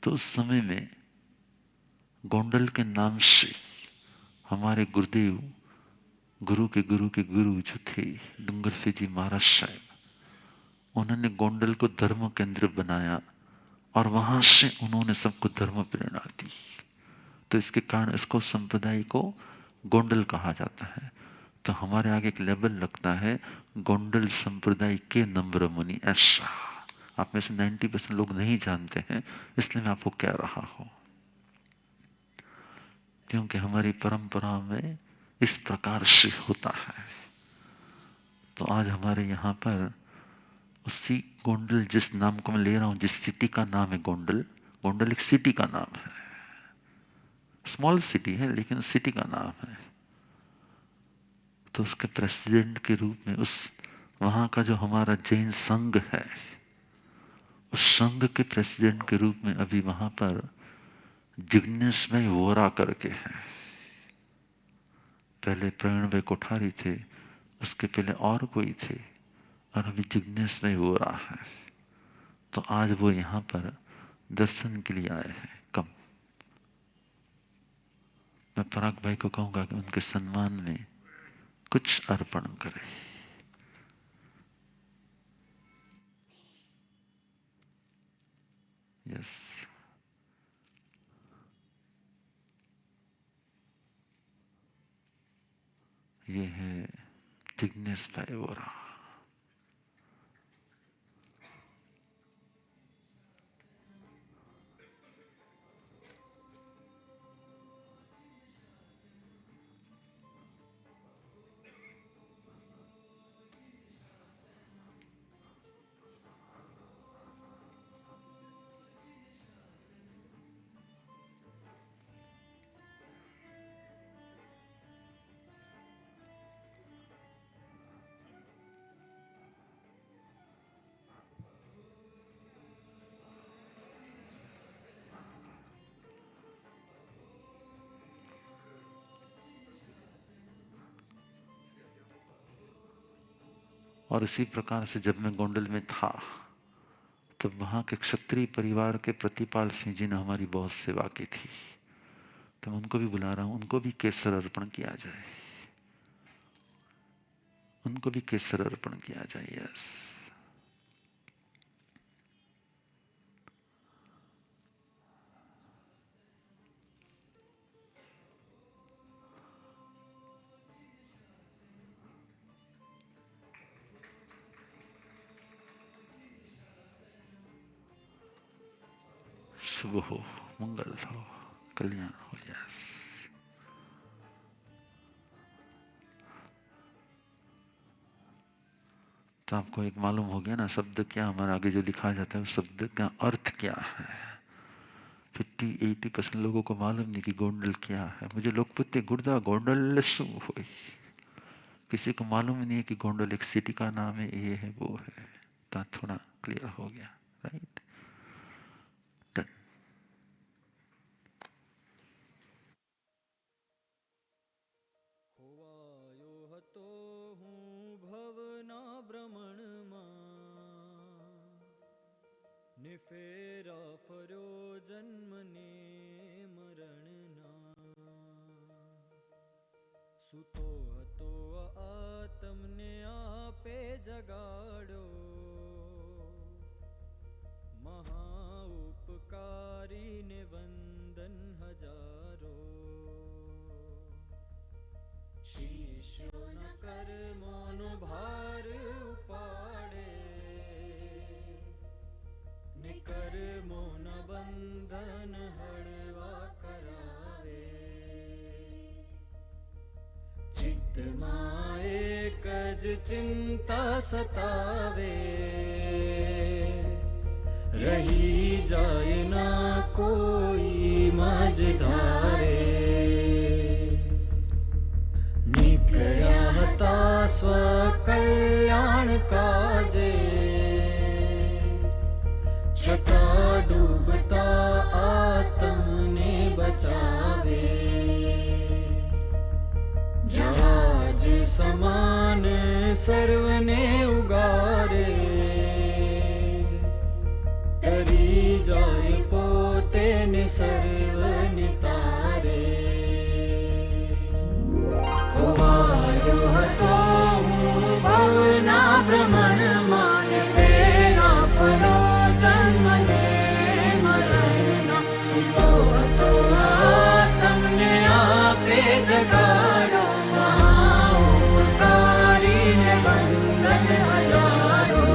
तो उस समय में गोंडल के नाम से हमारे गुरुदेव, गुरु के गुरु के गुरु जो थे डूंगर सिंह जी महाराज साहब, उन्होंने गोंडल को धर्म केंद्र बनाया और वहां से उन्होंने सबको धर्म प्रेरणा दी। तो इसके कारण इसको संप्रदाय को गोंडल कहा जाता है। तो हमारे आगे एक लेबल लगता है गोंडल संप्रदाय के नम्र मुनि, ऐसा। आप में से 90% लोग नहीं जानते हैं, इसलिए मैं आपको कह रहा हूं, क्योंकि हमारी परंपरा में इस प्रकार से होता है। तो आज हमारे यहाँ पर उसी गोंडल, जिस नाम को मैं ले रहा हूँ, जिस सिटी का नाम है गोंडल, गोंडल एक सिटी का नाम है, स्मॉल सिटी है लेकिन सिटी का नाम है। तो उसके प्रेसिडेंट के रूप में उस वहाँ का जो हमारा जैन संघ है, उस संघ के प्रेसिडेंट के रूप में अभी वहाँ पर जिग्नेश भाई वोरा करके हैं। पहले प्रवीण भाई कोठारी थे, उसके पहले और कोई थे, और अभी जिग्नेश भाई वोरा है। तो आज वो यहाँ पर दर्शन के लिए आए हैं। कम मैं पराग भाई को कहूँगा कि उनके सम्मान में कुछ अर्पण करें। यस, ये है जिग्नेश भाई वोरा। और इसी प्रकार से जब मैं गोंडल में था तब वहाँ के क्षत्रिय परिवार के प्रतिपाल सिंह जी ने हमारी बहुत सेवा की थी। तो मैं उनको भी बुला रहा हूँ, उनको भी केसर अर्पण किया जाए, उनको भी केसर अर्पण किया जाए। यस, शुभ हो, मंगल हो, कल्याण हो। यस, तो आपको एक मालूम हो गया ना शब्द क्या, हमारे आगे जो लिखा जाता है उस शब्द का अर्थ क्या है। 50-80% लोगों को मालूम नहीं कि गोंडल क्या है। मुझे लोग पूछते गुर्दा गोंडल शू हुई, किसी को मालूम नहीं है कि गोंडल एक सिटी का नाम है, ये है वो है। तो थोड़ा क्लियर हो गया, राइट। ફેરા ફર્યો જન્મને મરણના સુતો હતો આ તમને આપે જગાડ્યો, મહા ઉપકારીને વંદન હજારો. શિષ્યોના કર્મોનો ભાર ઉપાડે ને કર્મોના બંધન હળવા કરાવે. ચિત્તમાં એક જ ચિંતા સતાવે, રહી જાય ના કોઈ મજ ધારે. નીકળ્યા હતા સ્વકલ્યાણ કાજે, છતાં ડૂબતા આત્મને બચાવે. જહાજ સમાન સર્વને ઉગારે, તરી જાય પોતે ને સર્વને તારે. ખોવાયો હતો હું ભવના ભ્રમણમાં ને ફેરા ફરો જન્મ ને મરણના. સુતો હતો આ તમને આપે જગાડો, મહા ઉપકારીને વંદન હજારો.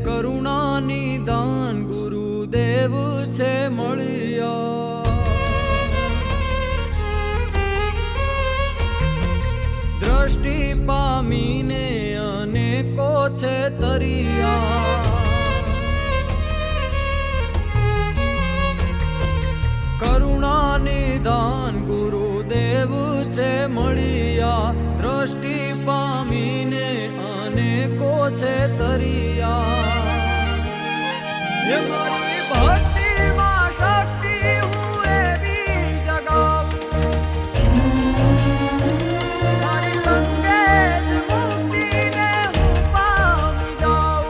કરુણાની દાન ગુરુદેવ છે મળ્યા, દ્રષ્ટિ પામીને અનેકો છે તરિયા. કરુણાની દાન ગુરુદેવ છે મળ્યા, દ્રષ્ટિ પામીને અનેકો છે તરિયા. એ મારી ભક્તિમાં શક્તિ હું એવી જગાવું, તારી સંગે જ મુક્તિને હું પામી જાઉં.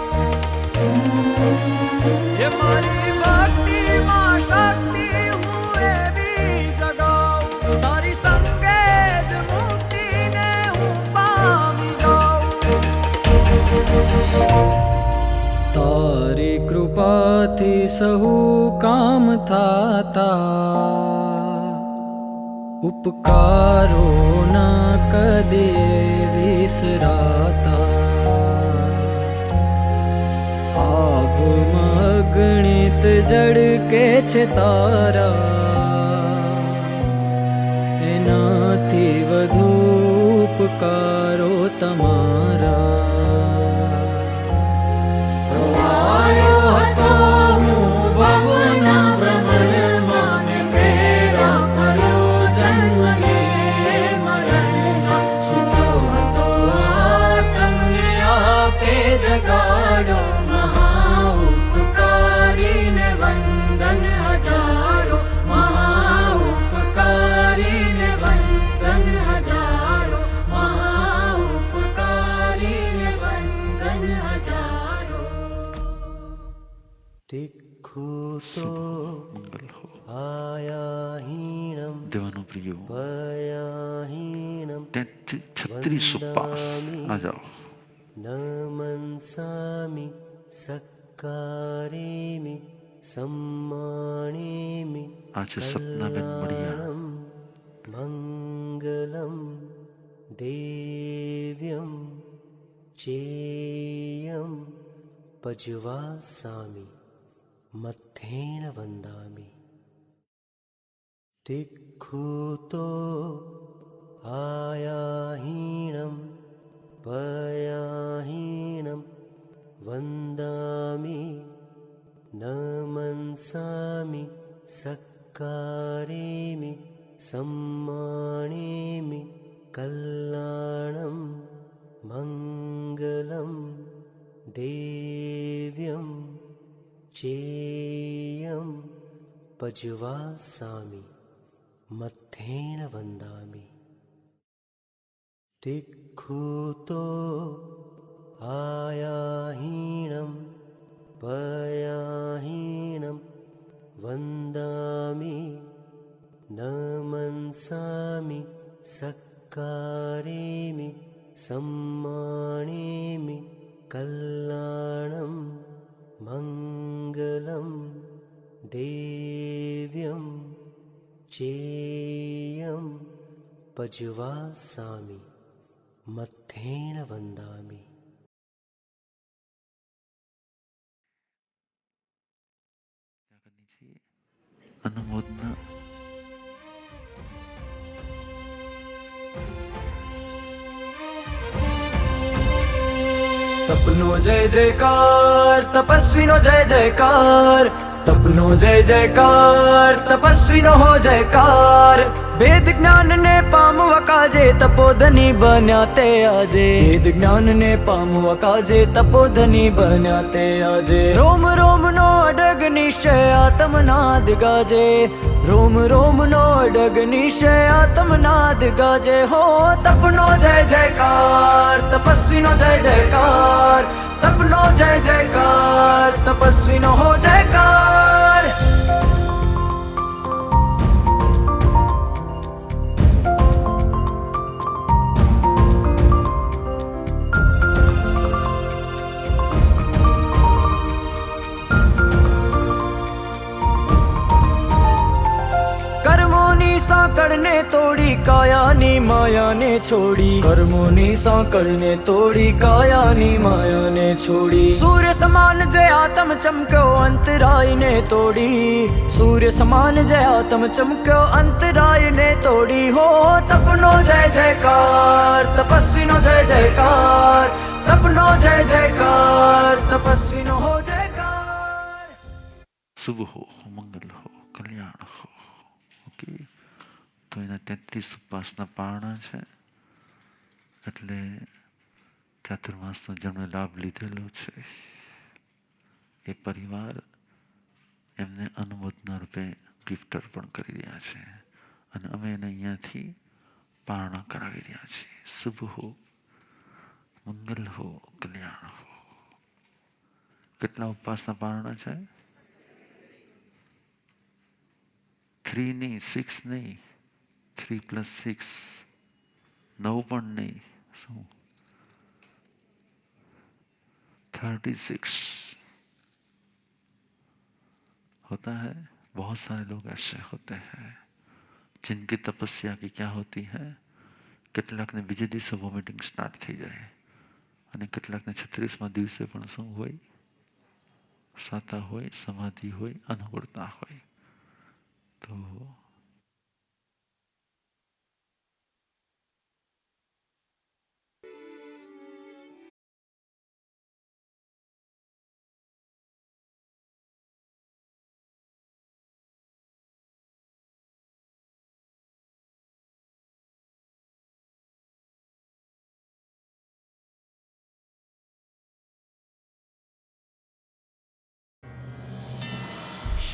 એ મારી ભક્તિમાં શક્તિ હું એવી જગાવું, તારી સંગે જ મુક્તિને હું પામી જાઉં. તારી કૃપાથી સહુ કામ થાતા, ઉપકારો ના કદીએ વિસરાતા. આભમાં અગણિત જડકે છે તારા, એનાથી વધુ ઉપકારો તમારા. ખોવાયો હતો હું ભવના ભ્રમણમાં ને ફેરા ફરો જન્મ ને મરણના. સુતો હતો આ તમને આપે જગાડો, મહા ઉપકારીને વંદન હજારો. મહા ઉપકારીને વંદન હજારો, મહા ઉપકારીને વંદન હજારો. તિખુતો મંગલ હો. આયાહીણમ દેવાનો પ્રિયો ભયાહીણમ 36 પાસ આ જાઓ. ન મનસામિ સક્કારેમિ સમ્માણેમિ આજે સપનાબેન મળ્યા. મંગલમ દેવ્યમ ચેયમ પજવાસામિ મથ્થેણ વંદામિ. તિખુતો આયાહીણમ ભયાહીણમ વંદામિ ન મનસામિ સક્કારેમિ સમ્માણેમિ કલ્યાણમ મંગલમ દેવ્યમ चेयं पज्वासामि मत्थेन वन्दामि तिक्खुतो आयाहीनं पयाहीनं वन्दामि न मनसामि सक्कारेमि सम्मानेमि कल्याणं मङ्गलं देव्यं चेयं पज्वासामि मत्थेन वन्दामि। क्या करनी चाहिए? अनुमोदना। तपनो जय जयकार तपस्विनो जय जयकार तपनो जय जयकार तपस्विनो हो जयकार वेद ज्ञान ने पामुआ काजे तपोधनी बन्याते आजे वेद ज्ञान ने पामुआ काजे तपोधनी बन्याते आजे रोम रोम नो अडग निश्चय आत्मनाद गाजे रोम रोम नो अडग निश्चय आत्मनाद गाजे हो तपनो जय जयकार तपस्विनो जय जयकार तपनो जय जयकार तपस्विनो हो जयकार। कर्मोनी साकड़ ने तोड़ी काया नी माया ने छोड़ी कर्मोनी साकड़ ने तोड़ी काया नी माया ने छोड़ी सूर्य समान जय आत्म चमक्यो अंतराय ने तोड़ी सूर्य समान जय आत्म चमक्यो अंतराय ने तोड़ी हो तपनो जय जयकार तपस्विनो जय जयकार तपनो जय जयकार तपस्विनो हो जयकार। शुभ हो, मंगल हो, कल्याण हो। ઓકે, તો એના 33 ઉપાસના પારણા છે, એટલે ચાતુર્માસનો જેમણે લાભ લીધેલો છે એ પરિવાર એમને અનુમોદના રૂપે ગિફ્ટ અર્પણ કરી રહ્યા છે અને અમે એને અહીંયાથી પારણા કરાવી રહ્યા છીએ। શુભ હો, મંગલ હો, કલ્યાણ હો। કેટલા ઉપાસના પારણા છે? 3 नहीं, 6 नहीं, 3 + 6 9 પણ नहीं, 36 होता है। बहुत सारे लोग ऐसे होते हैं जिनकी तपस्या की क्या होती है, કેટલાકને બીજે દિવસે વોમિટિંગ સ્ટાર્ટ થઈ જાય અને કેટલાકને 36મા દિવસે પણ શું હોય, સાતા હોય, સમાધિ હોય, અનુકૂળતા હોય। तो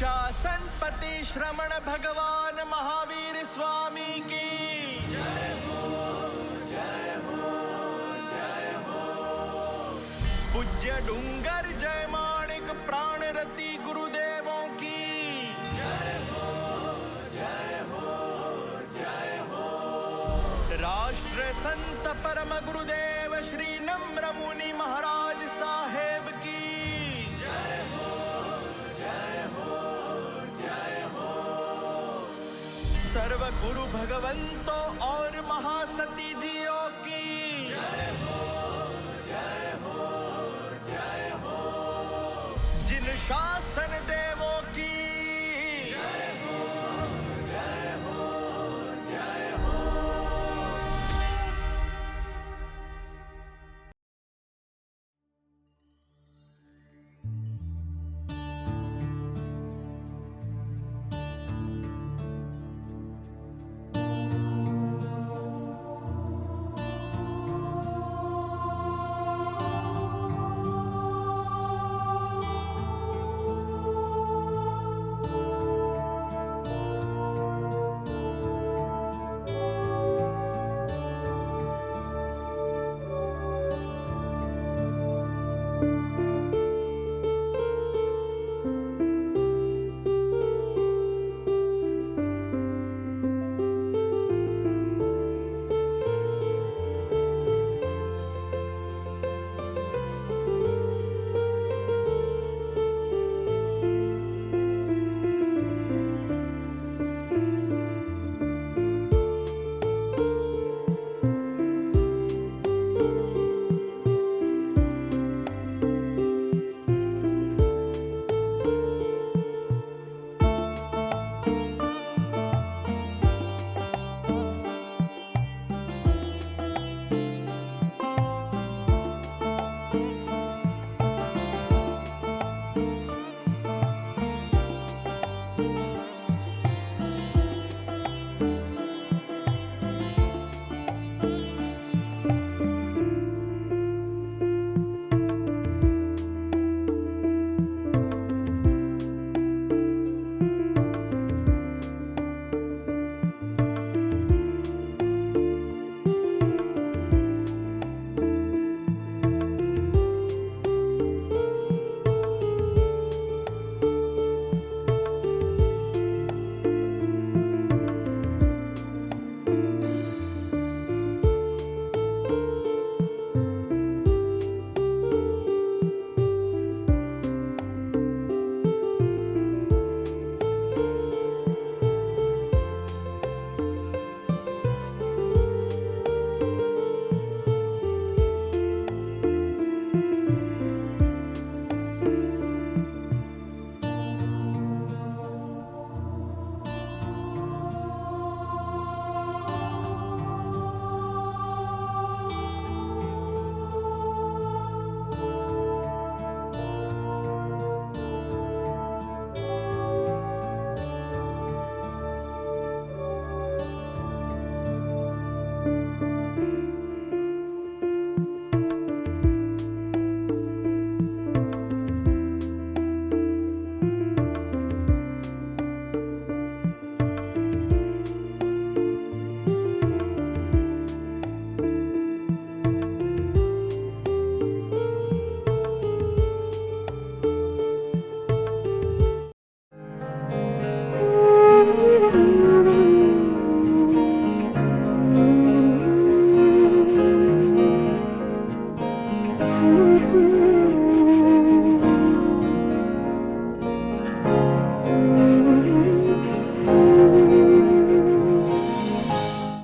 शासन पति श्रमण भगवान महावीर स्वामी की जय हो, जय हो, जय हो। पूज्य डूंगर जय माणिक प्राण रति गुरुदेवों की जय हो, जय हो, जय हो। राष्ट्र संत परम गुरुदेव श्री नम्र मुनि महाराज साहेब की जय हो, जय हो, जय हो। सर्व गुरु भगवंतों और महासती जियों की जय हो, जय हो, जय हो। जिन शासन देवों की